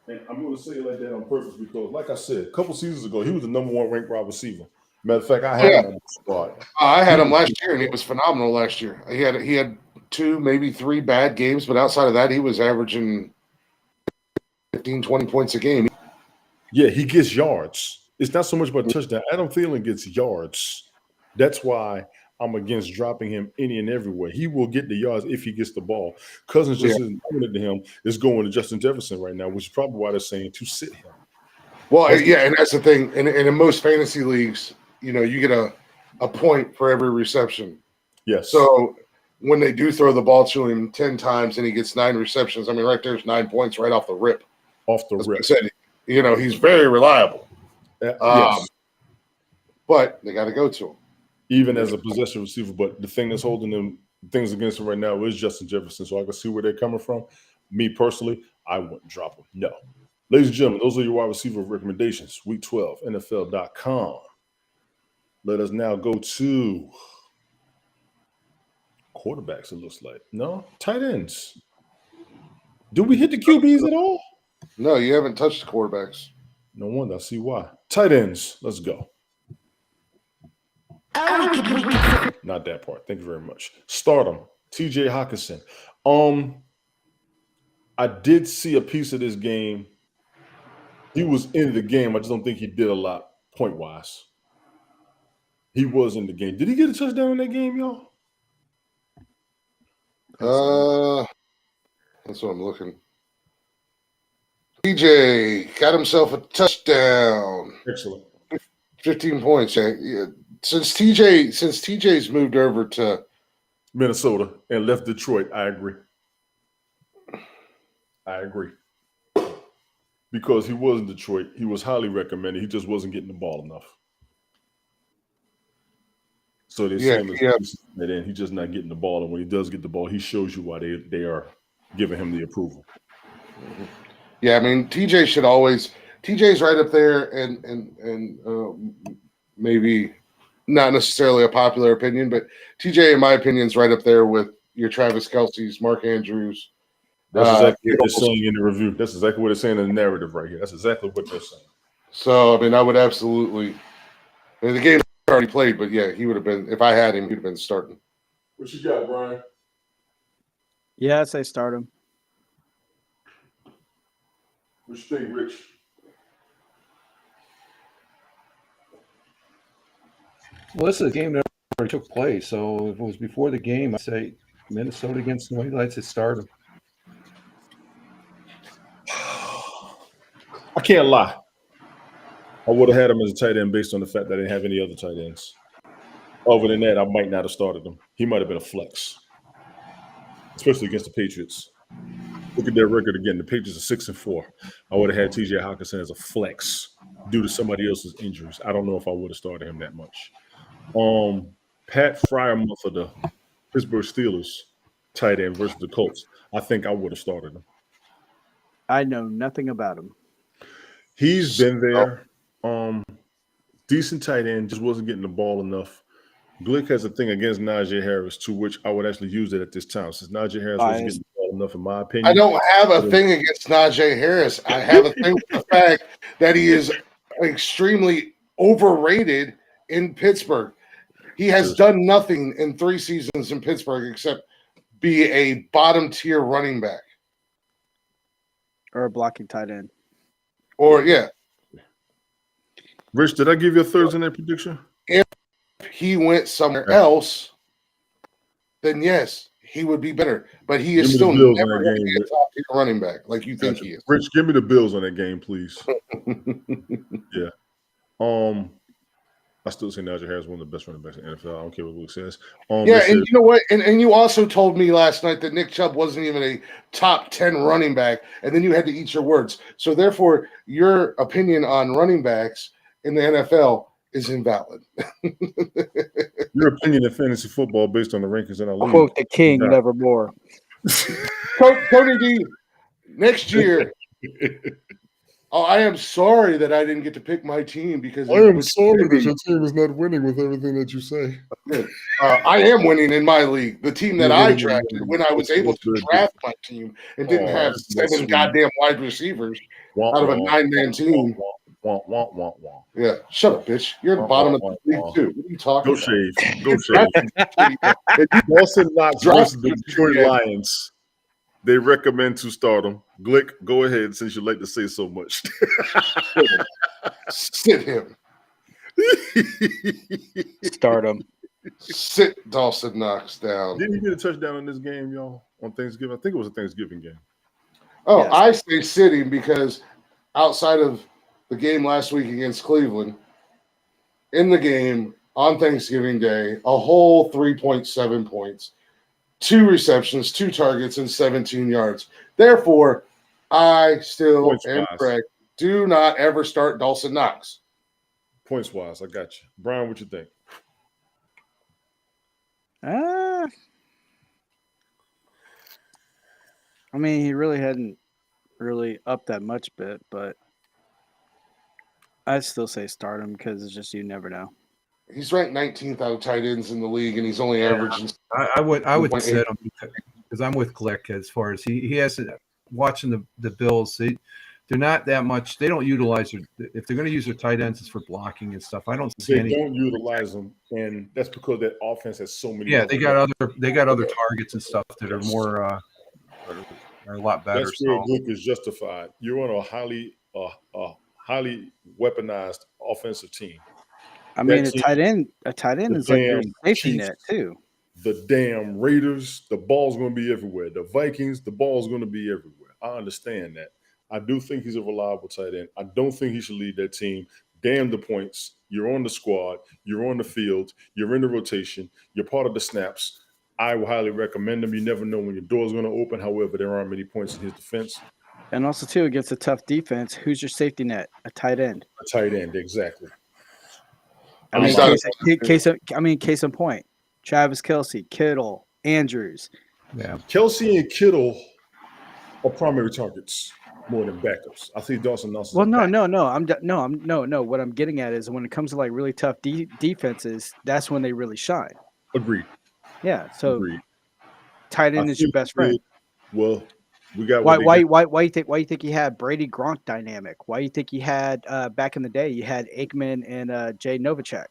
And I'm going to say it like that on purpose because, like I said, a couple seasons ago, he was the number 1 ranked wide receiver. Matter of fact, I had him on the squad. I had him last year, and he was phenomenal last year. He had 2, maybe 3 bad games, but outside of that, he was averaging 15, 20 points a game. Yeah, he gets yards. It's not so much about touchdown. Adam Thielen gets yards. That's why I'm against dropping him any and everywhere. He will get the yards if he gets the ball. Cousins just isn't going to him. It's going to Justin Jefferson right now, which is probably why they're saying to sit him. Well, yeah, and that's the thing. And in most fantasy leagues, you get a point for every reception. Yes. So when they do throw the ball to him 10 times and he gets 9 receptions, I mean, right there's 9 points right off the rip. Off the rip. I said, he's very reliable. Yes. but they got to go to him. Even as a possession receiver. But the thing that's holding them things against him right now is Justin Jefferson. So I can see where they're coming from. Me personally, I wouldn't drop him. No. Ladies and gentlemen, those are your wide receiver recommendations. Week 12, NFL.com. Let us now go to quarterbacks, it looks like. No? Tight ends. Do we hit the QBs at all? No, you haven't touched the quarterbacks. No wonder. I see why. Tight ends. Let's go. Not that part. Thank you very much. Stardom. TJ Hawkinson. I did see a piece of this game. He was in the game. I just don't think he did a lot point-wise. He was in the game. Did he get a touchdown in that game, y'all? That's what I'm looking. TJ got himself a touchdown. Excellent. 15 points. Yeah. Since TJ's moved over to Minnesota and left Detroit, I agree. Because he was in Detroit, he was highly recommended. He just wasn't getting the ball enough. So they're saying that he's just not getting the ball. And when he does get the ball, he shows you why they are giving him the approval. Yeah, I mean, TJ's right up there, and maybe not necessarily a popular opinion, but TJ, in my opinion, is right up there with your Travis Kelce's, Mark Andrews. That's exactly what they're saying in the review. That's exactly what they're saying in the narrative right here. That's exactly what they're saying. So, I mean, I would absolutely – the game's already played, but, yeah, he would have been – if I had him, he'd have been starting. What you got, Brian? Yeah, I'd say start him. What you think, Rich? Well, this is a game that already took place. So if it was before the game, I'd say Minnesota against New England, I'd say start him. I can't lie. I would have had him as a tight end based on the fact that I didn't have any other tight ends. Other than that, I might not have started him. He might have been a flex, especially against the Patriots. Look at their record again. The Patriots are 6-4. I would have had TJ Hawkinson as a flex due to somebody else's injuries. I don't know if I would have started him that much. Pat Freiermuth of the Pittsburgh Steelers, tight end versus the Colts. I think I would have started him. I know nothing about him. He's been there. Decent tight end, just wasn't getting the ball enough. Glick has a thing against Najee Harris, to which I would actually use it at this time. Since Najee Harris wasn't getting the ball enough, in my opinion. I don't have a thing against Najee Harris. I have a thing with the fact that he is extremely overrated in Pittsburgh. He has done nothing in 3 seasons in Pittsburgh except be a bottom-tier running back. Or a blocking tight end. Or, yeah. Rich, did I give you a Thursday night prediction? If he went somewhere else, then yes, he would be better. But he is still never going to be a top-tier running back like you think he is. Rich, give me the Bills on that game, please. Yeah. I still say Najee Harris is one of the best running backs in the NFL. I don't care what Luke says. Yeah, and you know what? And you also told me last night that Nick Chubb wasn't even a top 10 running back, and then you had to eat your words. So therefore, your opinion on running backs in the NFL is invalid. Your opinion of fantasy football based on the rankings in our league. Quote the king, nevermore. Tony D, next year. Oh, I am sorry that I didn't get to pick my team because I am sorry that your team is not winning with everything that you say. I am winning in my league. The team that I drafted when I was able to draft my team and didn't have 7 goddamn wide receivers out of a 9-man team. Yeah, shut up, bitch. You're at the bottom of the league too. What are you talking about? Go shave. Dawson Knox versus the Detroit Lions. They recommend to start him. Glick, go ahead since you like to say so much. Sit him. Start him. Sit Dawson Knox down. Didn't he get a touchdown in this game, y'all, on Thanksgiving? I think it was a Thanksgiving game. Oh, yes. I say sitting because outside of the game last week against Cleveland, in the game on Thanksgiving Day, a whole 3.7 points. 2 receptions, 2 targets, and 17 yards. Therefore, I still am correct. Do not ever start Dawson Knox. Points wise, I got you. Brian, what you think? I mean, he really hadn't really upped that much bit, but I'd still say start him because it's just you never know. He's ranked 19th out of tight ends in the league, and he's only averaging. I would 2.8. set him because I'm with Glick as far as he has watching the Bills. They're not that much. They don't utilize their, if they're going to use their tight ends, it's for blocking and stuff. I don't see They any. don't utilize them, and that's because that offense has so many. Yeah, they got other targets and stuff that are more are a lot better. That's where So Glick is justified. You're on a highly weaponized offensive team. I mean, That a tight end the is like your damn safety Chiefs, net too. The damn Raiders, the ball's going to be everywhere. The Vikings, the ball's going to be everywhere. I understand that. I do think he's a reliable tight end. I don't think he should lead that team. Damn the points. You're on the squad. You're on the field. You're in the rotation. You're part of the snaps. I will highly recommend him. You never know when your door is going to open. However, there aren't many points in his defense. And also too, against a tough defense, who's your safety net? A tight end. A tight end, exactly. I mean, He's case in point, Travis Kelce, Kittle, Andrews. yeah, Kelsey and Kittle are primary targets more than backups. I think Dawson Nelson. Well, no. What I'm getting at is when it comes to like really tough defenses, that's when they really shine. Agreed. Yeah. So Agreed. tight end I is your think best friend. Well, we got Why what they got. you think you had Brady Gronk dynamic? Why you think you had back in the day you had Aikman and Jay Novacek?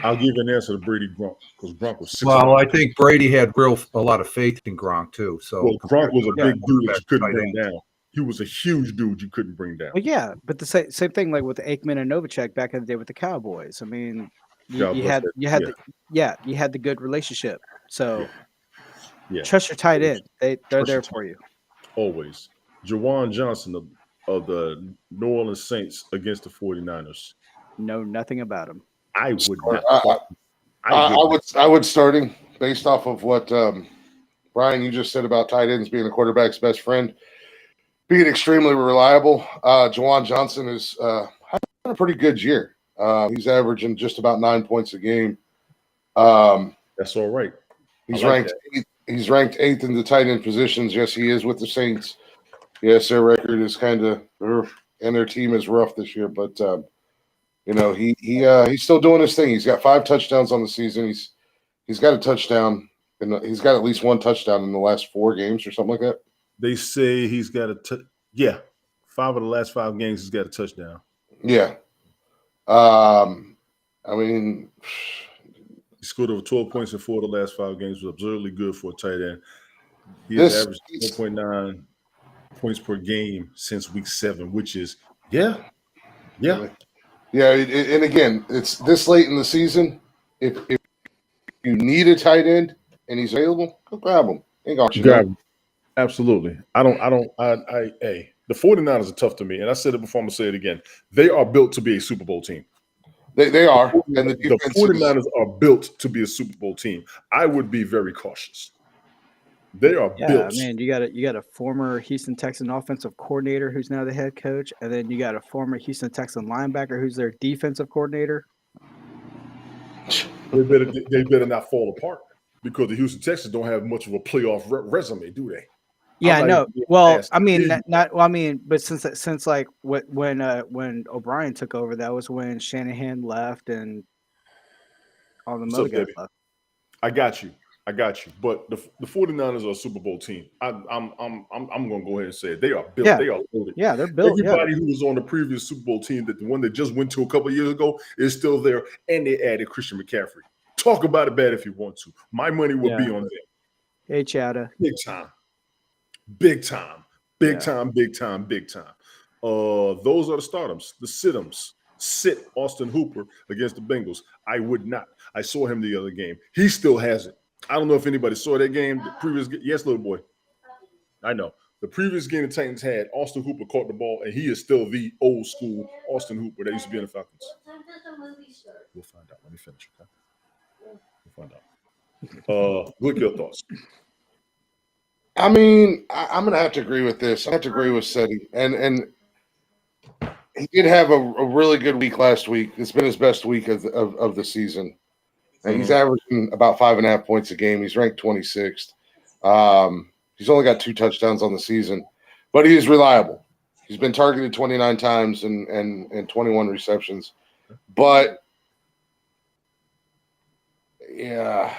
I'll give an answer to Brady Gronk because Gronk was 6'9". well, I think Brady had a lot of faith in Gronk too. So Well, Gronk was a Yeah. big dude that you couldn't Tight bring end. down. He was a huge dude you couldn't bring down. Well, yeah, but the same thing like with Aikman and Novacek back in the day with the Cowboys. I mean, God you bless had that. you had you had the good relationship. So Yeah. trust your tight end. They're Trust there your for you. Always. Jawan Johnson of the New Orleans Saints against the 49ers. Know nothing about him. I would not. I would start him based off of what Brian you just said about tight ends being a quarterback's best friend, being extremely reliable. Jawan Johnson is having a pretty good year. He's averaging just about 9 points a game. That's all right. He's I like ranked he's ranked 8th in the tight end positions. Yes, he is with the Saints. Yes, their record is kind of and their team is rough this year, but he's still doing his thing. He's got 5 touchdowns on the season. He's got a touchdown, and he's got at least 1 touchdown in the last 4 games or something like that. They say he's got a 5 of the last 5 games he's got a touchdown. Yeah. I mean, he scored over 12 points in 4 of the last 5 games. Was absurdly good for a tight end. He has averaged 4.9 points per game since week 7, which is yeah. And again, it's this late in the season. If you need a tight end and he's available, go grab him. Ain't got you. Absolutely. The 49ers are tough to me, and I said it before. I'm gonna say it again. They are built to be a Super Bowl team. They are, and the 49ers are built to be a Super Bowl team. I would be very cautious. They are built. I mean, you got a former Houston Texan offensive coordinator who's now the head coach, and then you got a former Houston Texan linebacker who's their defensive coordinator. They better not fall apart because the Houston Texans don't have much of a playoff resume, do they? Yeah, no. Well, I mean, but since like when O'Brien took over, that was when Shanahan left and all the other guys left. I got you. But the 49ers are a Super Bowl team. I'm going to go ahead and say it. They are built. Yeah. They are loaded. Yeah, they're built. Everybody who was on the previous Super Bowl team, that the one that just went to a couple of years ago, is still there, and they added Christian McCaffrey. Talk about it bad if you want to. My money will be on them. Hey, Chowder. Big time. Those are the startums, the sit-ems. Sit Austin Hooper against the Bengals. I would not. I saw him the other game. He still has it. I don't know if anybody saw that game. The previous, yes, little boy. I know. The previous game the Titans had, Austin Hooper caught the ball, and he is still the old school Austin Hooper that used to be in the Falcons. We'll find out. Let me finish, okay? We'll find out. Look, your thoughts. I mean, I'm going to have to agree with this. I have to agree with Seti. And He did have a really good week last week. It's been his best week of the season. And he's averaging about 5.5 points a game. He's ranked 26th. He's only got 2 touchdowns on the season, but he is reliable. He's been targeted 29 times and 21 receptions. But, yeah.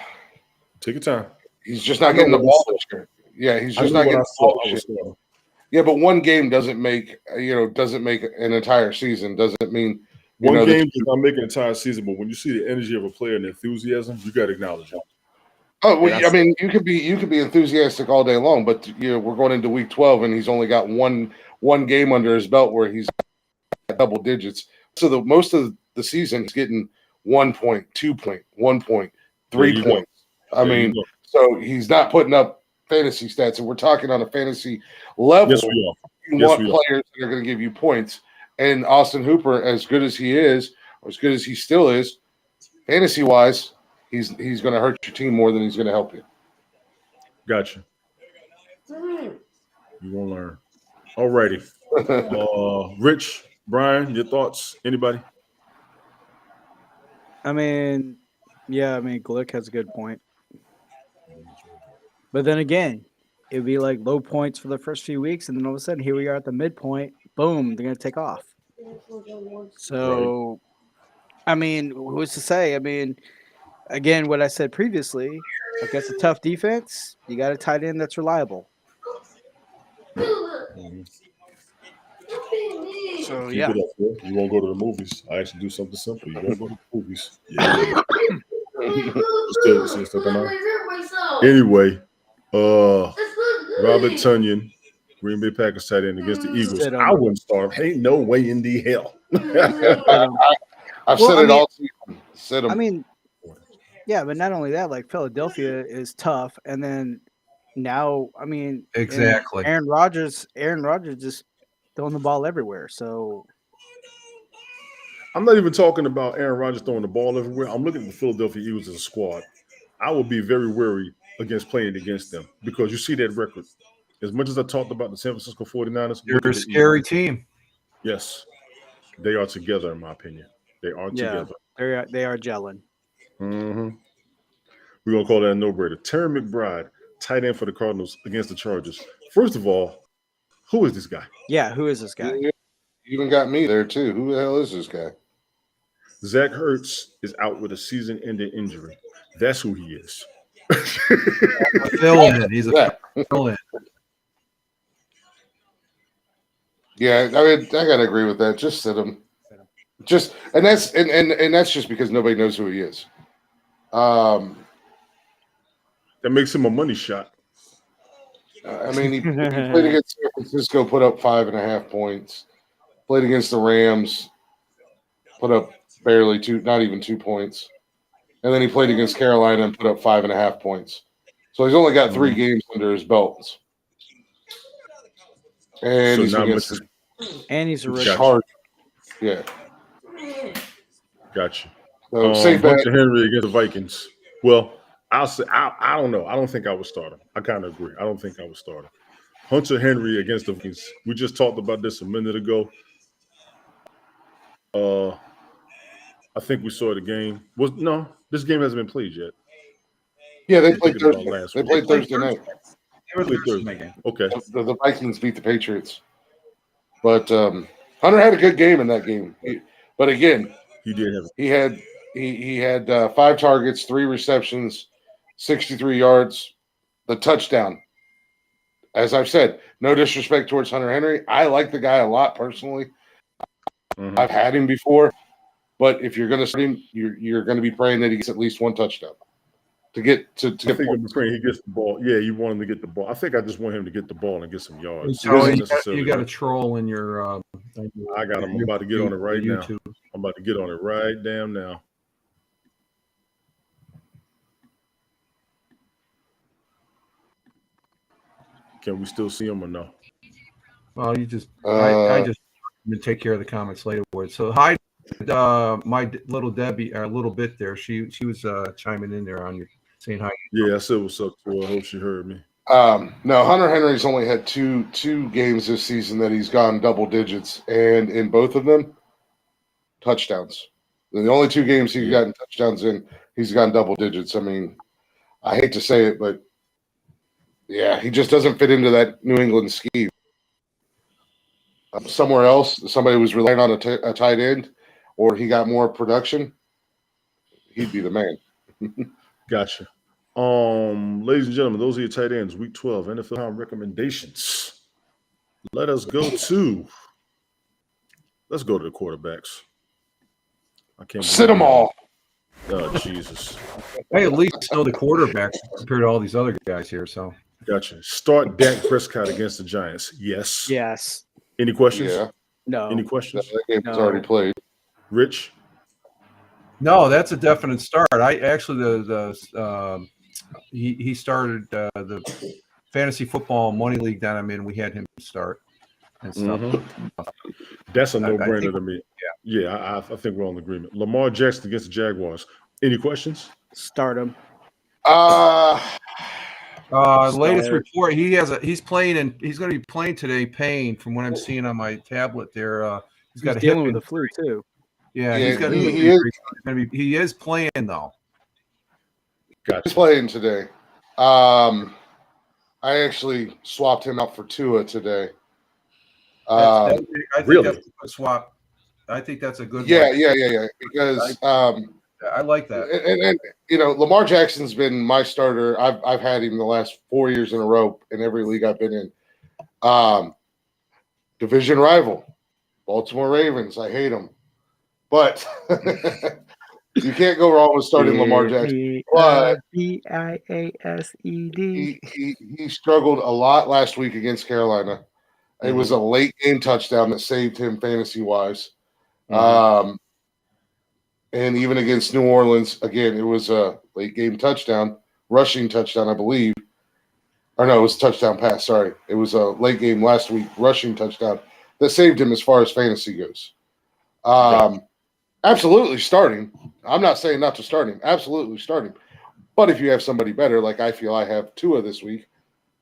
Take your time. He's just not getting the ball this year. Yeah, he's just not getting the ball this year. Yeah, but one game doesn't make an entire season. Doesn't mean one game does not make an entire season. But when you see the energy of a player and the enthusiasm, you got to acknowledge it. Oh, well, I mean, you could be enthusiastic all day long, but we're going into week 12 and he's only got one game under his belt where he's at double digits. So most of the season he's getting 1 point, 2 point, 1 point, 3 points. I mean, so he's not putting up fantasy stats, and we're talking on a fantasy level. Yes, we are. You want players that are going to give you points. And Austin Hooper, as good as he is, or as good as he still is, fantasy-wise, he's going to hurt your team more than he's going to help you. Gotcha. You won't learn. All righty. Rich, Brian, your thoughts? Anybody? I mean, Glick has a good point. But then again, it would be like low points for the first few weeks, and then all of a sudden, here we are at the midpoint. Boom, they're going to take off. So, I mean, who's to say? I mean, again, what I said previously, against a tough defense, you got a tight end that's reliable. So, yeah. You won't go to the movies. I actually do something simple. You won't go to the movies. Yeah. Anyway, Robert Tonyan, Green Bay Packers tight end against the Eagles. I wouldn't start. Ain't no way in the hell. I've said it all season. I mean, yeah, but not only that, like Philadelphia is tough, and then now, I mean, exactly. Aaron Rodgers just throwing the ball everywhere. So I'm not even talking about Aaron Rodgers throwing the ball everywhere. I'm looking at the Philadelphia Eagles as a squad. I would be very wary against playing against them because you see that record. As much as I talked about the San Francisco 49ers, they're a scary team. Yes, they are together, in my opinion. They are together. They are gelling. Mm-hmm. We're going to call that a no-brainer. Terry McBride, tight end for the Cardinals against the Chargers. First of all, who is this guy? Yeah, who is this guy? You even got me there, too. Who the hell is this guy? Zach Ertz is out with a season-ending injury. That's who he is. Fill-in. He's a fill-in. Yeah, I mean, I gotta agree with that. Just sit him. And that's just because nobody knows who he is. That makes him a money shot. I mean, he played against San Francisco, put up 5.5 points. Played against the Rams, put up barely not even 2 points. And then he played against Carolina and put up 5.5 points. So he's only got 3 games under his belt. And he's a rookie. Hard. Yeah. Gotcha. So safe bet. Hunter Henry against the Vikings. Well, I'll say I don't know. I don't think I would start him. I kind of agree. I don't think I would start him. Hunter Henry against the Vikings. We just talked about this a minute ago. I think we saw the game. This game hasn't been played yet. Yeah, they played Thursday. They played Thursday night. They were Thursday. Okay. The Vikings beat the Patriots. But Hunter had a good game in that game. But again, he did have. He had 5 targets, 3 receptions, 63 yards, the touchdown. As I've said, no disrespect towards Hunter Henry. I like the guy a lot personally. Mm-hmm. I've had him before, but if you're going to start him, you're going to be praying that he gets at least 1 touchdown to get to. I think I'm praying he gets the ball. Yeah, you want him to get the ball. I think I just want him to get the ball and get some yards. So you got a troll in your. I got him. I'm about to get on it right now. I'm about to get on it right damn now. Can we still see him or no? Well, you just I just take care of the comments later. So hi, my little Debbie, a little bit there. She was chiming in there on you, saying hi. Yeah, I said what's up to her. I hope she heard me. No, Hunter Henry's only had two games this season that he's gone double digits, and in both of them, touchdowns. The only 2 games he's gotten touchdowns in, he's gone double digits. I mean, I hate to say it, but yeah, he just doesn't fit into that New England scheme. Somewhere else, somebody was relying on a tight end, or he got more production, he'd be the man. Gotcha. Ladies and gentlemen, those are your tight ends. Week 12 NFL recommendations. Let's go to the quarterbacks. I can't Sit them all. Oh, Jesus. I at least know the quarterback compared to all these other guys here. So Gotcha. Start Dak Prescott against the Giants. Yes. Yes. Any questions? Yeah, No. Any questions? that game was No. already played. Rich? no, that's a definite start. I actually he started the fantasy football money league that I'm in. We had him start and stuff. That's a I no-brainer think- to me. Yeah, I think we're all in agreement. Lamar Jackson against the Jaguars. Any questions? Start him. Latest report, he's playing and he's going to be playing today. Payne, from what I'm seeing on my tablet there, he's got He's a hip dealing with the injury. flu too. Yeah, Yeah, he's got a hip he injury. He is playing though. He's Gotcha. playing today. I actually swapped him out for Tua today. I think Really? that's a good swap. I think that's a good Yeah, one. yeah. Because I like that. and you know, Lamar Jackson's been my starter. I've had him the last 4 years in a row in every league I've been in. Division rival, Baltimore Ravens. I hate them, but you can't go wrong with starting Lamar Jackson. But Biased. he struggled a lot last week against Carolina. It was a late game touchdown that saved him fantasy wise. And even against New Orleans, again, it was a late game touchdown, rushing touchdown, I believe. Or no, it was a touchdown pass. Sorry. It was a late game last week, rushing touchdown that saved him as far as fantasy goes. Absolutely starting. I'm not saying not to start him. Absolutely starting. But if you have somebody better, like I feel I have Tua this week,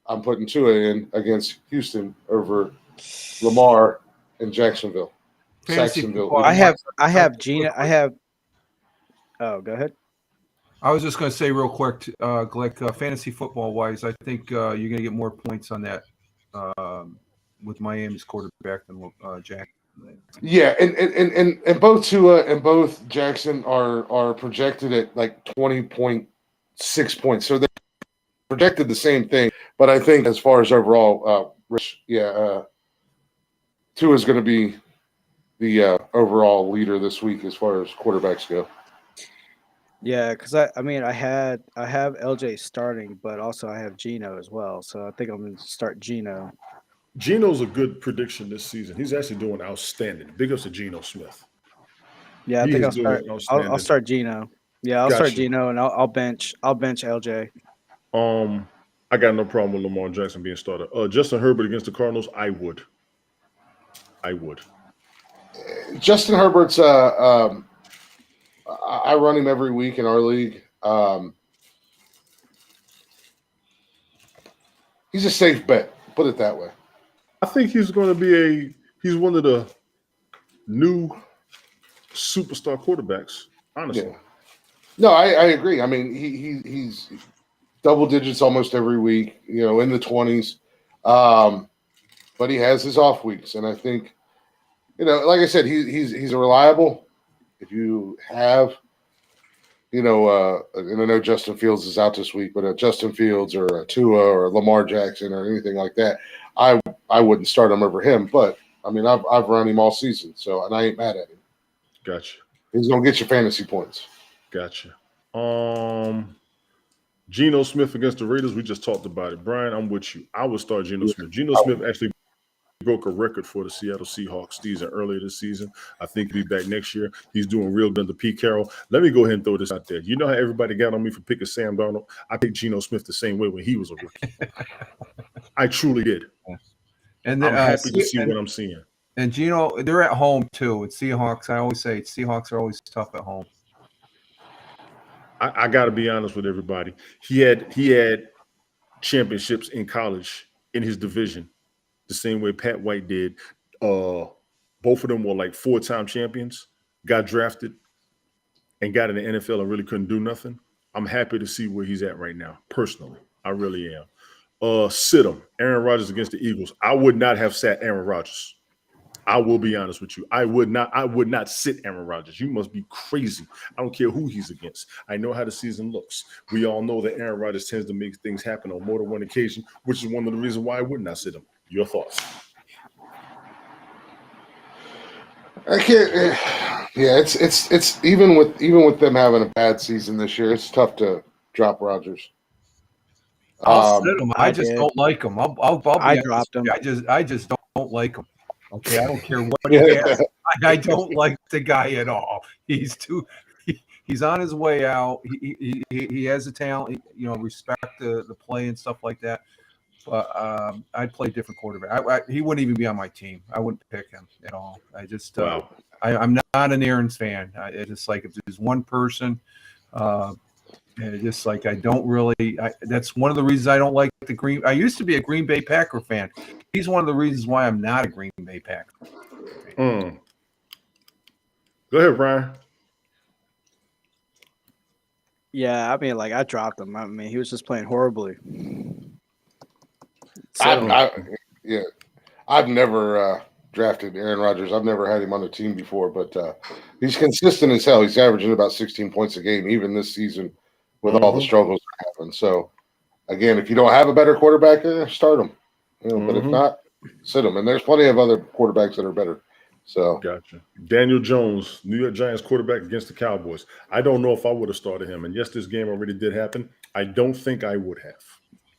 I'm putting Tua in against Houston over Lamar and Jacksonville. Fantasy Saxonville. football. I have Gina. Oh, go ahead. I was just going to say real quick, Glick, fantasy football wise, I think you're going to get more points on that with Miami's quarterback than Jack. Yeah, and both Tua and both Jackson are projected at like 20.6 points. So they're projected the same thing. But I think as far as overall, Rich, Tua is going to be the overall leader this week as far as quarterbacks go. Yeah, because I have LJ starting, but also I have Gino as well. So I think I'm going to start Gino. Geno's a good prediction this season. He's actually doing outstanding. Big ups to Geno Smith. Yeah, I He think is I'll doing start. outstanding. I'll start Gino. Yeah, I'll start Gotcha. Gino, and I'll bench LJ. I got no problem with Lamar Jackson being started. Justin Herbert against the Cardinals, I would. Justin Herbert's I run him every week in our league. He's a safe bet. Put it that way. I think he's going to be he's one of the new superstar quarterbacks, honestly. Yeah. No, I agree. I mean, he's double digits almost every week, in the 20s. But he has his off weeks. And I think, like I said, he's a reliable. If you have, and I know Justin Fields is out this week, but Justin Fields or a Tua or Lamar Jackson or anything like that, I wouldn't start him over him. But I mean, I've run him all season, and I ain't mad at him. Gotcha. He's gonna get you fantasy points. Gotcha. Geno Smith against the Raiders. We just talked about it. Brian, I'm with you. I would start Geno Smith. Geno Smith actually broke a record for the Seattle Seahawks season earlier this season. I think he'll be back next year. He's doing real good under Pete Carroll. Let me go ahead and throw this out there. You know how everybody got on me for picking Sam Darnold? I picked Geno Smith the same way when he was a rookie. I truly did. And I'm happy to see what I'm seeing. And Gino, they're at home too. It's Seahawks. I always say Seahawks are always tough at home. I got to be honest with everybody. He had championships in college in his division, the same way Pat White did. Both of them were like 4-time champions, got drafted, and got in the NFL and really couldn't do nothing. I'm happy to see where he's at right now, personally. I really am. Sit him. Aaron Rodgers against the Eagles. I would not have sat Aaron Rodgers. I will be honest with you. I would not sit Aaron Rodgers. You must be crazy. I don't care who he's against. I know how the season looks. We all know that Aaron Rodgers tends to make things happen on more than one occasion, which is one of the reasons why I would not sit him. Your thoughts? I can't. Yeah, it's even with them having a bad season this year, it's tough to drop Rodgers. I'll sit him. I just did. don't like him. I'll be I honest dropped with him. you. I just don't like him. Okay, I don't care what he has. I don't like the guy at all. He's he's on his way out. He has a talent. Respect the play and stuff like that. But I'd play a different quarterback. He wouldn't even be on my team. I wouldn't pick him at all. I just Wow. I'm not an Aaron's fan. It's just like if there's one person, and it's just like I don't really. That's one of the reasons I don't like the Green. I used to be a Green Bay Packer fan. He's one of the reasons why I'm not a Green Bay Packer. Go ahead, Brian. Yeah, I mean, like I dropped him. I mean, he was just playing horribly. I've never drafted Aaron Rodgers. I've never had him on the team before, but he's consistent as hell. He's averaging about 16 points a game, even this season, with all the struggles that happen. So, again, if you don't have a better quarterback, start him. But if not, sit him. And there's plenty of other quarterbacks that are better. So, gotcha. Daniel Jones, New York Giants quarterback against the Cowboys. I don't know if I would have started him. And yes, this game already did happen. I don't think I would have,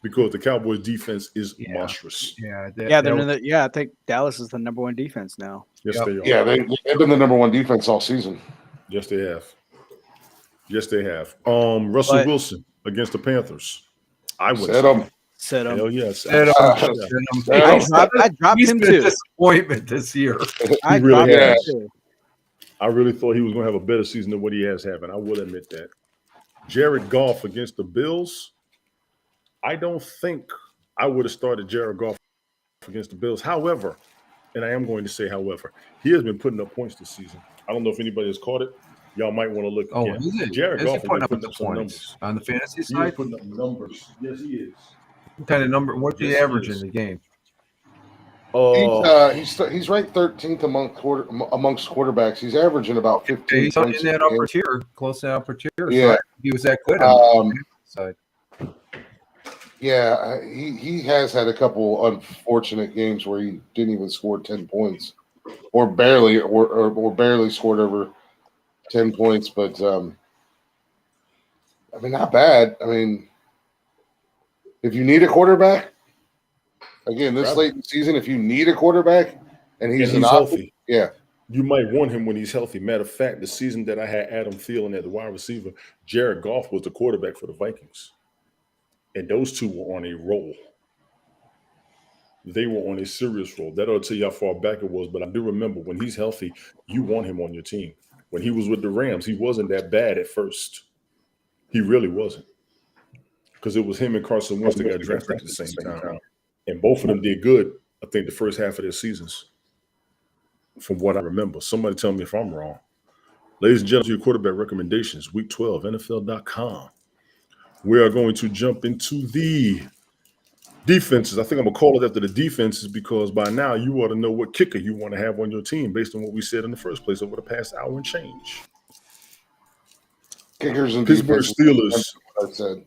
because the Cowboys defense is monstrous. Yeah, I think Dallas is the number one defense now. Yes, they are. yeah, they've been the number one defense all season. Yes, they have. Yes, they have. Russell Wilson against the Panthers. I would Sit him. Sit him. Hell yes. Sit him. I dropped He's him been a too. disappointment this year. I really dropped him has. too. I really thought he was going to have a better season than what he has having. I will admit that. Jared Goff against the Bills. I don't think I would have started Jared Goff against the Bills. However, and I am going to say however, he has been putting up points this season. I don't know if anybody has caught it. Y'all might want to look again. Is it? Jared Is Goff he has been putting up some points numbers. on the fantasy He is side? putting up numbers. Yes, he is. What kind of number? What's the Yes, he average is. in the game? He's ranked 13th amongst quarterbacks. He's averaging about 15 He's points in that a game. upper tier, close to that upper tier. Yeah. So he was that good on the side. Yeah, he has had a couple unfortunate games where he didn't even score 10 points, or barely scored over 10 points. But I mean, not bad. I mean, if you need a quarterback, again, this late in the season, if you need a quarterback and he's healthy, yeah, you might want him when he's healthy. Matter of fact, the season that I had Adam Thielen at the wide receiver, Jared Goff was the quarterback for the Vikings. And those two were on a roll. They were on a serious roll. That'll tell you how far back it was. But I do remember when he's healthy, you want him on your team. When he was with the Rams, he wasn't that bad at first. He really wasn't. Because it was him and Carson Wentz that got drafted at the same time. And both of them did good, I think, the first half of their seasons, from what I remember. Somebody tell me if I'm wrong. Ladies and gentlemen, your quarterback recommendations, Week 12, NFL.com. We are going to jump into the defenses. I think I'm going to call it after the defenses because by now you ought to know what kicker you want to have on your team based on what we said in the first place over the past hour and change. kickers and Pittsburgh defense. Steelers. I said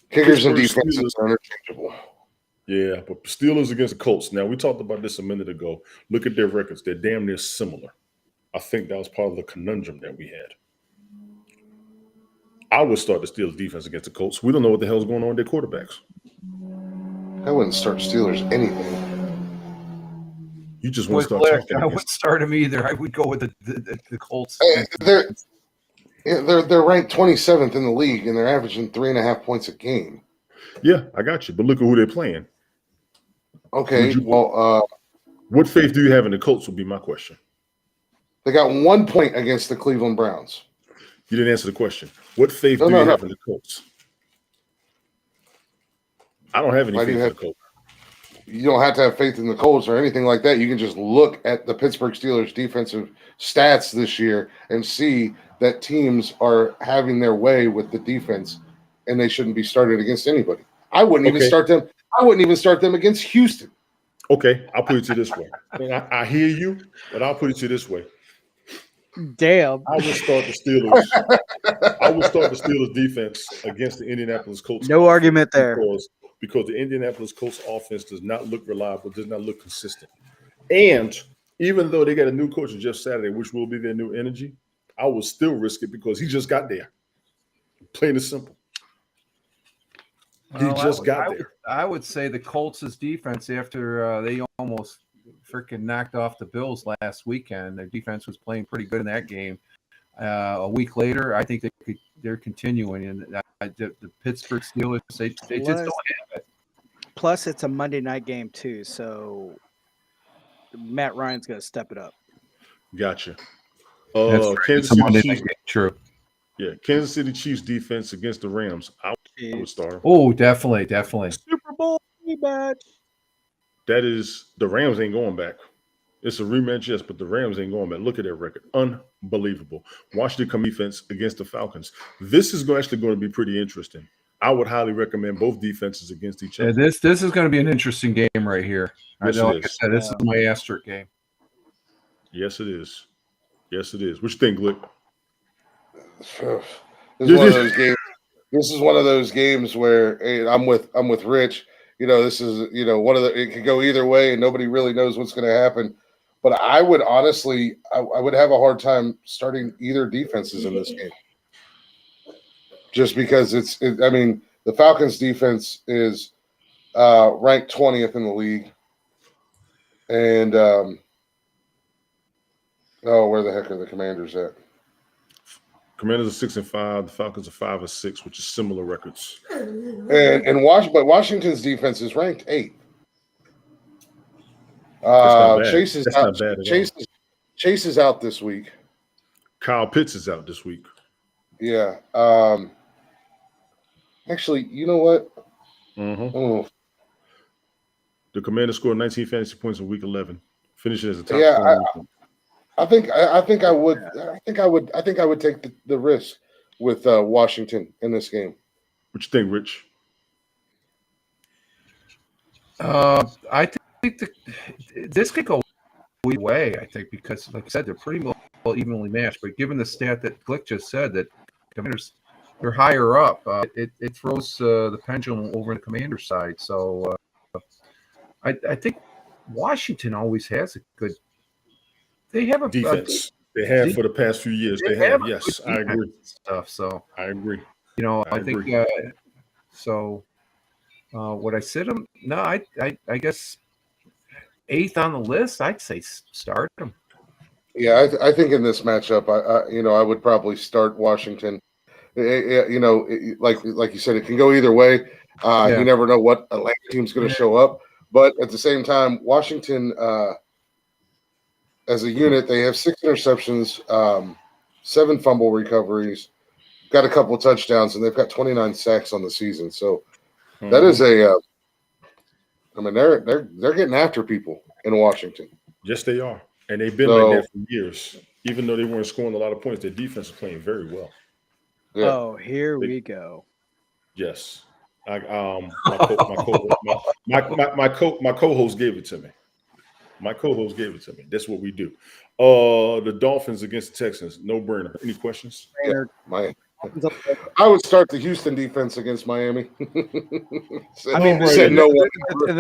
kickers and Pittsburgh defenses are interchangeable. Yeah, but Steelers against the Colts. Now, we talked about this a minute ago. Look at their records. They're damn near similar. I think that was part of the conundrum that we had. I would start the Steelers defense against the Colts. We don't know what the hell's going on with their quarterbacks. I wouldn't start Steelers anything. You just want to start talking I against wouldn't start him either. I would go with the Colts. They're ranked 27th in the league, and they're averaging 3.5 points a game. Yeah, I got you. But look at who they're playing. Okay, What faith do you have in the Colts would be my question. they got 1 point against the Cleveland Browns. You didn't answer the question. What faith do you have in the Colts? I don't have any Why do faith you in have? the Colts. You don't have to have faith in the Colts or anything like that. You can just look at the Pittsburgh Steelers defensive stats this year and see that teams are having their way with the defense, and they shouldn't be started against anybody. I wouldn't even Okay. start them. I wouldn't even start them against Houston. Okay, I'll put it to you this way. And I hear you, but I'll put it to you this way. Damn. I would start the Steelers. I would start the Steelers defense against the Indianapolis Colts. No offense argument there. because the Indianapolis Colts offense does not look reliable, does not look consistent. And even though they got a new coach on Jeff Saturday, which will be their new energy, I would still risk it because he just got there. Plain and simple. He just got there. I would say the Colts' defense after they almost freaking knocked off the Bills last weekend. Their defense was playing pretty good in that game. A week later, I think they're continuing, and the Pittsburgh Steelers they just don't have it. Plus, it's a Monday night game too, so Matt Ryan's going to step it up. Gotcha. That's right. Kansas It's a City Monday Chiefs. night game. True. Yeah, Kansas City Chiefs defense against the Rams. I would start. Oh, definitely. Super Bowl rematch. That is, the Rams ain't going back. It's a rematch, yes, but the Rams ain't going back. Look at their record. Unbelievable. Washington come defense against the Falcons. This is actually going to be pretty interesting. I would highly recommend both defenses against each other. Yeah, this is going to be an interesting game right here. Yes, like I said, this is my asterisk game. Yes, it is. Yes, it is. What you think, Glick? This is one of those games. This is one of those games where I'm with Rich. This is one of the. It could go either way, and nobody really knows what's going to happen. But I would honestly, I would have a hard time starting either defenses in this game, just because the Falcons' defense is ranked 20th in the league, and where the heck are the Commanders at? Commanders are 6-5. The Falcons are 5-6, which is similar records. And Washington's defense is ranked 8th. Chase is out. Chase is out this week. Kyle Pitts is out this week. Yeah. Actually, you know what? Mm-hmm. Oh. The Commanders scored 19 fantasy points in week 11, finishing as a top. Yeah, I think I would take the risk with Washington in this game. What you think, Rich? I think this could go either way. I think because, like I said, they're pretty well evenly matched. But given the stat that Glick just said, that Commanders they're higher up, it throws the pendulum over the Commander side. So I think Washington always has a good. They have a defense. They have for the past few years. They have. Yes, I agree. Stuff. So I agree. I think. Would I sit him? No, I guess 8th on the list. I'd say start him. Yeah, I think in this matchup, I would probably start Washington. Like you said, it can go either way. You never know what Atlanta team's going to show up. But at the same time, Washington, as a unit, they have 6 interceptions, 7 fumble recoveries, got a couple of touchdowns, and they've got 29 sacks on the season. So that is they're getting after people in Washington. Yes, they are, and they've been like that for years. Even though they weren't scoring a lot of points, their defense is playing very well. Yeah. Oh, here we go. Yes, my co-host gave it to me. My co-host gave it to me. That's what we do. The Dolphins against the Texans, no brainer. Any questions? Yeah, I would start the Houston defense against Miami. The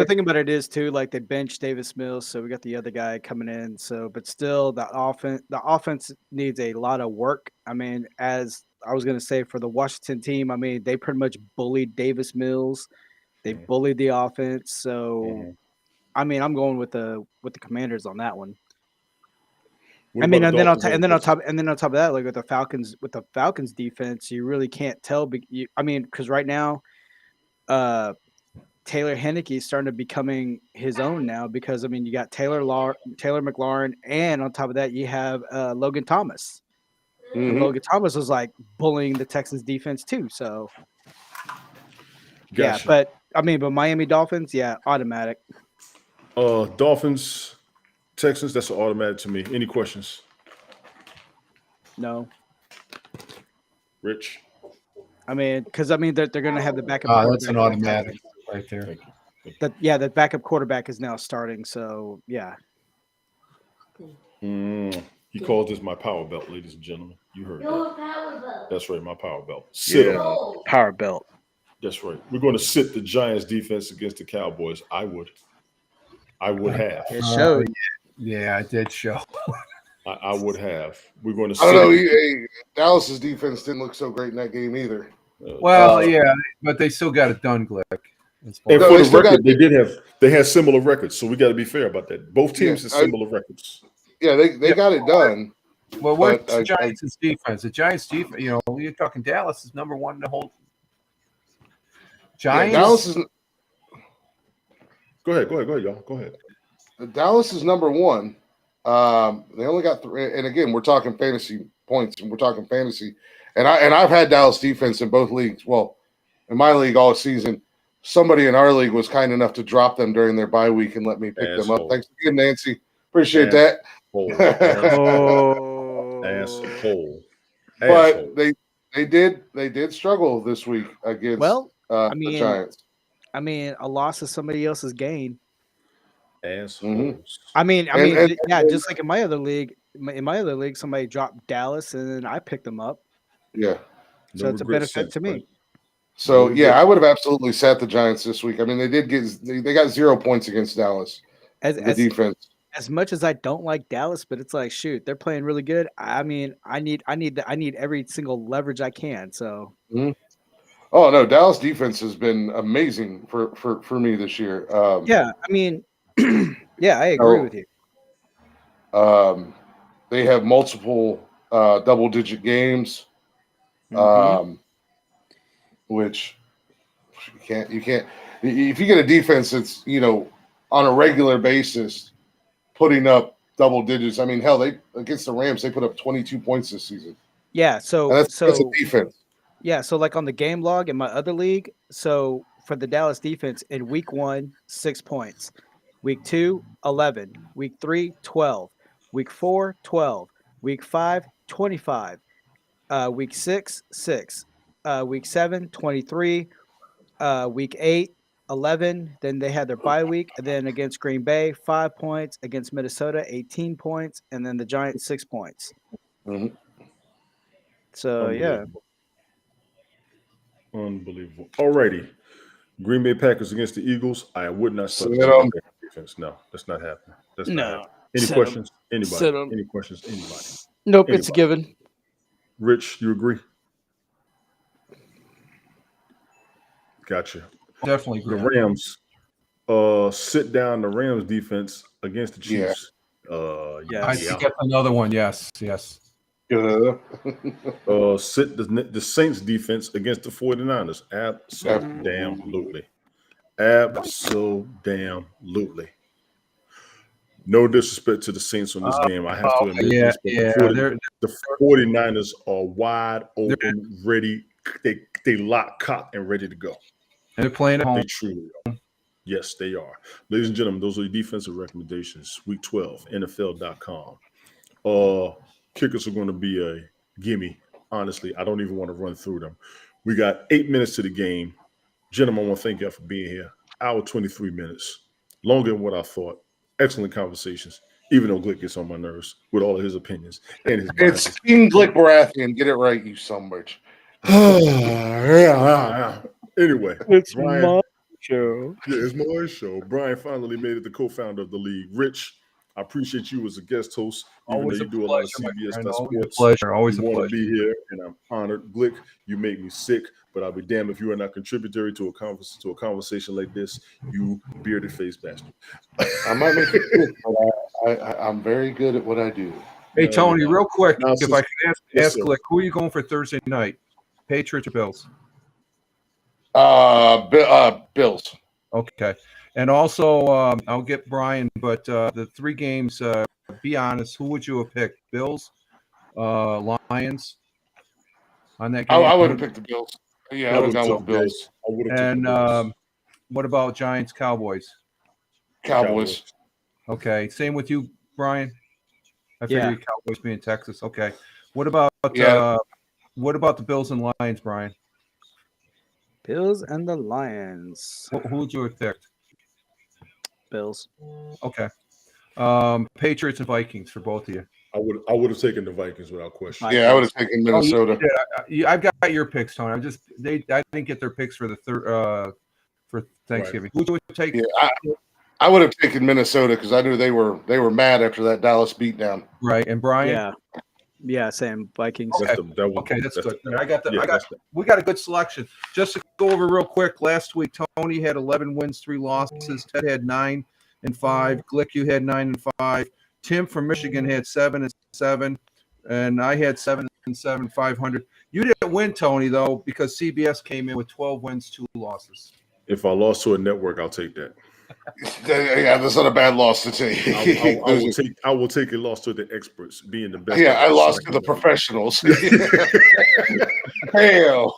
thing about it is too, like they benched Davis Mills, so we got the other guy coming in. So, but still, the offense needs a lot of work. I mean, as I was going to say for the Washington team, I mean, they pretty much bullied Davis Mills. They bullied the offense. So, I mean, I'm going with the Commanders on that one. And then on top of that, like with the Falcons defense, you really can't tell. Because right now, Taylor Heinicke is starting to becoming his own now. Because you got Taylor McLaurin, and on top of that, you have Logan Thomas. Mm-hmm. And Logan Thomas was like bullying the Texans defense too. So, gotcha. Yeah, But Miami Dolphins, yeah, automatic. Dolphins, Texans, that's an automatic to me. Any questions? No, Rich? because they're going to have the backup That's an quarterback. automatic right there. Thank you. The backup quarterback is now starting. So yeah, He calls this my power belt, ladies and gentlemen. You heard that. That's right, my power belt. Sit 'em. power belt. That's right. We're going to sit the Giants defense against the Cowboys. I would have. It showed. Yeah, it did show. I would have. We're going to I sit don't know. Dallas's defense didn't look so great in that game either. Well, yeah, but they still got it done, Glick. And for they the still record, they had similar records, so we got to be fair about that. Both teams have similar records. Yeah, they got it done. Well, what's the Giants' defense? The Giants' defense, you're talking Dallas is number one in the whole. Giants. Yeah, Dallas is. Go ahead, y'all. Go ahead. Dallas is number one. They only got three, and again, we're talking fantasy points, and we're talking fantasy. And I've had Dallas defense in both leagues. Well, in my league all season, somebody in our league was kind enough to drop them during their bye week and let me pick them up. Thanks again, Nancy. Appreciate that. Asshole. But they did struggle this week against the Giants. A loss is somebody else's gain. Assholes. Just like in my other league. In my other league, somebody dropped Dallas, and then I picked them up. Yeah. So it's a benefit to me. Right? So I would have absolutely sat the Giants this week. I mean, they got 0 points against Dallas. The defense. As much as I don't like Dallas, but it's like, shoot, they're playing really good. I need every single leverage I can. So. Mm-hmm. Oh no, Dallas defense has been amazing for me this year. I agree with you. They have multiple double-digit games, which you can't. If you get a defense that's on a regular basis putting up double digits. I mean, hell, against the Rams they put up 22 points this season. Yeah, so that's a defense. Yeah, so like on the game log in my other league, so for the Dallas defense in week 1, 6 points. Week 2, 11. Week 3, 12. Week 4, 12. Week 5, 25. Week 6, 6. Week 7, 23. Week 8, 11. Then they had their bye week. And then against Green Bay, 5 points. Against Minnesota, 18 points. And then the Giants, 6 points. Mm-hmm. So, yeah. Unbelievable. Alrighty. Green Bay Packers against the Eagles. I would not start the defense. No, that's not happening. That's not happening. Any questions? Anybody? Any questions? Anybody? Nope, it's a given. Rich, you agree? Gotcha. Definitely agree. The Rams sit down the Rams defense against the Chiefs. I think that's another one. Yes. Sit the Saints defense against the 49ers. Absolutely. Absolutely. No disrespect to the Saints on this game. I have to admit the 49ers are wide open, ready. They lock, cock, and ready to go. And they're playing at home. They truly are. Yes, they are. Ladies and gentlemen, those are the defensive recommendations. Week 12, NFL.com. Kickers are going to be a gimme. Honestly, I don't even want to run through them. We got 8 minutes to the game. Gentlemen, I want to thank you for being here. Hour 23 minutes. Longer than what I thought. Excellent conversations, even though Glick gets on my nerves with all of his opinions and his biases. It's King Glick Baratheon. Get it right, you sumbitch. Anyway. It's Brian, my show. Yeah, it's my show. Brian finally made it the co-founder of the league. Rich, I appreciate you as a guest host, even though you do a lot of CBS sports. Always a pleasure. Always a pleasure. pleasure. To be here, and I'm honored. Glick, you make me sick, but I'll be damned if you are not contributory to a conversation like this. You bearded face bastard. I might make it good, but I'm very good at what I do. Hey Tony, real quick, if I can ask sir. Glick, who are you going for Thursday night? Patriots or Bills? Bills. Okay. And also, I'll get Brian, but the 3 games, be honest, who would you have picked? Bills, Lions on that game? I would have picked the Bills. Yeah, I would have gone with Bills. And What about Giants, Cowboys? Cowboys. Okay. Same with you, Brian. I Yeah. figured Cowboys being Texas. Okay. What about the Bills and Lions, Brian? Bills and the Lions. Who would you have picked? Bills. Okay. Patriots and Vikings for both of you. I would have taken the Vikings without question. Yeah, I would have taken Minnesota. I've got your picks, Tony. I didn't get their picks for the for Thanksgiving. Who would you take? Yeah, I would have taken Minnesota because I knew they were mad after that Dallas beatdown. Right, and Brian. Yeah, same Vikings. Okay, that's good. We got a good selection. Just to go over real quick, last week Tony had 11 wins, 3 losses. Ted had 9 and 5. Glick, you had 9 and 5. Tim from Michigan had 7 and 7, and I had 7 and 7, 500. You didn't win, Tony, though, because CBS came in with 12 wins, 2 losses. If I lost to a network, I'll take that. Yeah, that's not a bad loss to take. I will take a loss to the experts, being the best. Yeah, I lost to the professionals. Hell.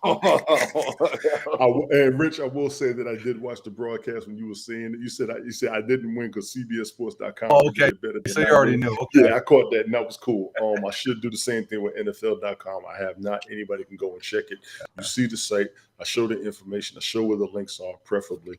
And Rich, I will say that I did watch the broadcast when you were saying it. You said I didn't win because CBSSports.com. Oh, okay. So you already knew. Okay. Yeah, I caught that, and that was cool. I should do the same thing with NFL.com. I have not. Anybody can go and check it. You see the site. I show the information. I show where the links are, preferably.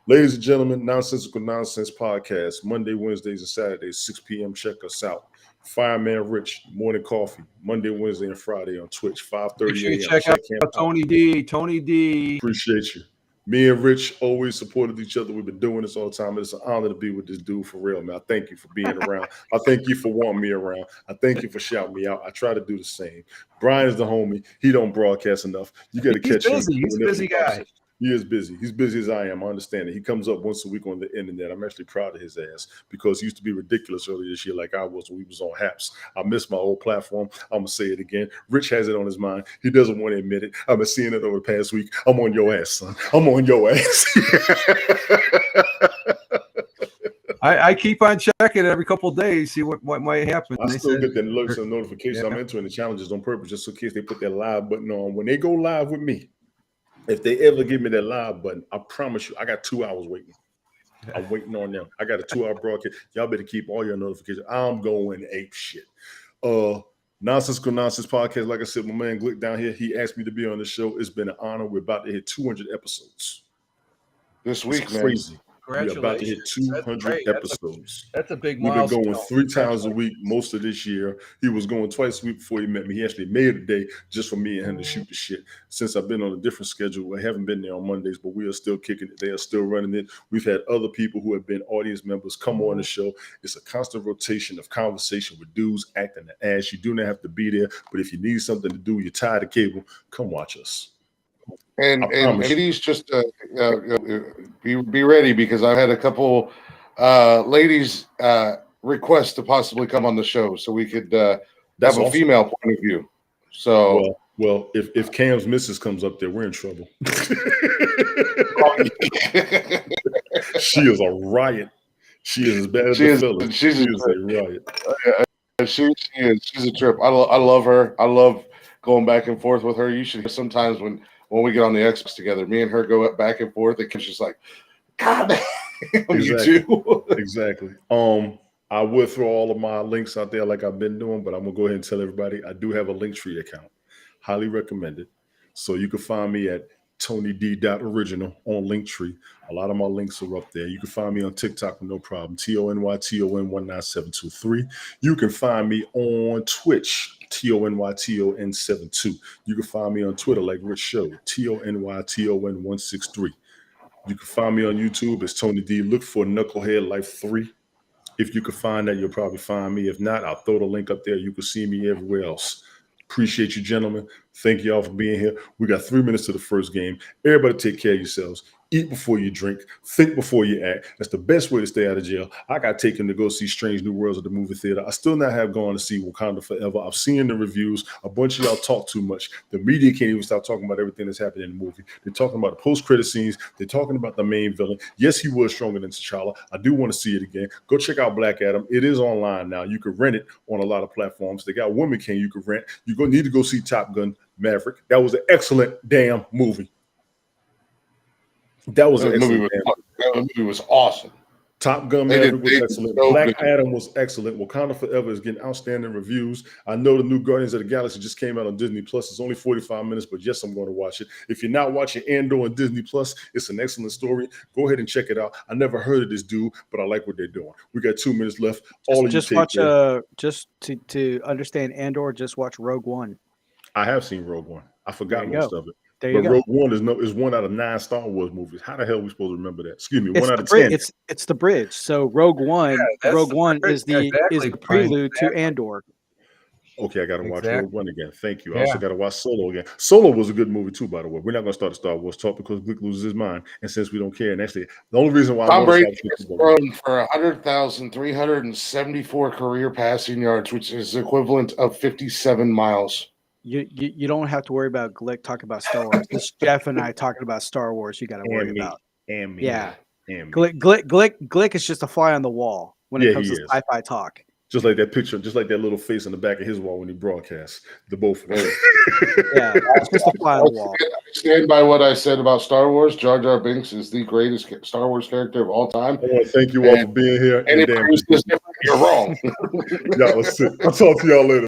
Ladies and gentlemen, Nonsensical Nonsense Podcast, Monday, Wednesdays, and Saturdays, 6 p.m. Check us out. Fireman Rich, Morning Coffee, Monday, Wednesday, and Friday on Twitch, 5:30 a.m. Check out Tony D. Tony D. Appreciate you. Me and Rich always supported each other. We've been doing this all the time. It's an honor to be with this dude for real, man. I thank you for being around. I thank you for wanting me around. I thank you for shouting me out. I try to do the same. Brian's the homie. He don't broadcast enough. You got to catch him. He's a busy guy. He is busy. He's busy as I am. I understand it. He comes up once a week on the internet. I'm actually proud of his ass because he used to be ridiculous earlier this year like I was when we was on Haps. I miss my old platform. I'm going to say it again. Rich has it on his mind. He doesn't want to admit it. I've been seeing it over the past week. I'm on your ass, son. I'm on your ass. I keep on checking every couple of days, see what might happen. I still get the alerts and notifications. Yeah. I'm entering the challenges on purpose just in case they put that live button on. When they go live with me, if they ever give me that live button, I promise you, I got 2 hours waiting. I'm waiting on them. I got a 2-hour broadcast. Y'all better keep all your notifications. I'm going ape shit. Nonsensical Nonsense Podcast. Like I said, my man Glick down here, he asked me to be on the show. It's been an honor. We're about to hit 200 episodes. This week, man. Crazy. We're about to hit 200 episodes. That's a big milestone. We've been going 3 times a week most of this year. He was going twice a week before he met me. He actually made a day just for me and him to shoot the shit. Since I've been on a different schedule, I haven't been there on Mondays, but we are still kicking it. They are still running it. We've had other people who have been audience members come on the show. It's a constant rotation of conversation with dudes acting the ass. You do not have to be there, but if you need something to do, you're tired of cable, come watch us. And ladies, just be ready because I've had a couple ladies request to possibly come on the show so we could have a female point of view. So well, if Cam's missus comes up there, we're in trouble. She is a riot. She is as bad as the fellas. She's a riot. She is. She's a trip. I love her. I love going back and forth with her. You should sometimes when we get on the Xbox together, me and her go back and forth. And she's just like, God damn, exactly. You do. Exactly. I will throw all of my links out there like I've been doing, but I'm going to go ahead and tell everybody I do have a Linktree account. Highly recommended. So you can find me at TonyD.original on Linktree. A lot of my links are up there. You can find me on TikTok with no problem. TonyTon19723. You can find me on Twitch, TonyTon72. You can find me on Twitter like Rich Show, TonyTon163. You can find me on YouTube as Tony D. Look for Knucklehead Life 3. If you can find that, you'll probably find me. If not, I'll throw the link up there. You can see me everywhere else. Appreciate you, gentlemen. Thank you all for being here. We got 3 minutes to the first game. Everybody take care of yourselves. Eat before you drink. Think before you act. That's the best way to stay out of jail. I got taken to go see Strange New Worlds at the movie theater. I still not have gone to see Wakanda Forever. I've seen the reviews. A bunch of y'all talk too much. The media can't even stop talking about everything that's happening in the movie. They're talking about the post-credit scenes. They're talking about the main villain. Yes, he was stronger than T'Challa. I do want to see it again. Go check out Black Adam. It is online now. You can rent it on a lot of platforms. They got Woman King you can rent. You're going to need to go see Top Gun Maverick. That was an excellent damn movie. That was That an movie excellent. was, that movie was awesome. Top Gun They did- Maverick was they did excellent. so Black good. Adam was excellent. Wakanda Forever is getting outstanding reviews. I know the new Guardians of the Galaxy just came out on Disney Plus. It's only 45 minutes, but yes, I'm going to watch it. If you're not watching Andor on Disney Plus, it's an excellent story. Go ahead and check it out. I never heard of this dude, but I like what they're doing. We got 2 minutes left. All of you Just take watch care. just to understand Andor, just watch Rogue One. I have seen Rogue One. I forgot There you most go. of it. There you But go. Rogue One is 1 out of 9 Star Wars movies. How the hell are we supposed to remember that? Excuse me, It's 1 out the of bridge. 10. It's the bridge. So Rogue One bridge. is the Exactly, Brian, prelude to exactly. Andor. Okay, I got to watch Exactly. Rogue One again. Thank you. I Yeah. also got to watch Solo again. Solo was a good movie too, by the way. We're not going to start a Star Wars talk because Glick loses his mind, and since we don't care, and actually, the only reason why Tom I Brady want to has start thrown for 100,374 career passing yards, which is equivalent of 57 miles. You don't have to worry about Glick talking about Star Wars. This Jeff and I talking about Star Wars. You got to worry about. and me, Yeah. and me. Glick is just a fly on the wall when it Yeah, comes he to is. sci-fi talk. Just like that picture, just like that little face on the back of his wall when he broadcasts. The both of them. Yeah, it's just a fly on the wall. I stand by what I said about Star Wars. Jar Jar Binks is the greatest Star Wars character of all time. I want to thank you all for being here. Anybody damn, who says different, you're wrong. y'all are sick. I'll talk to y'all later.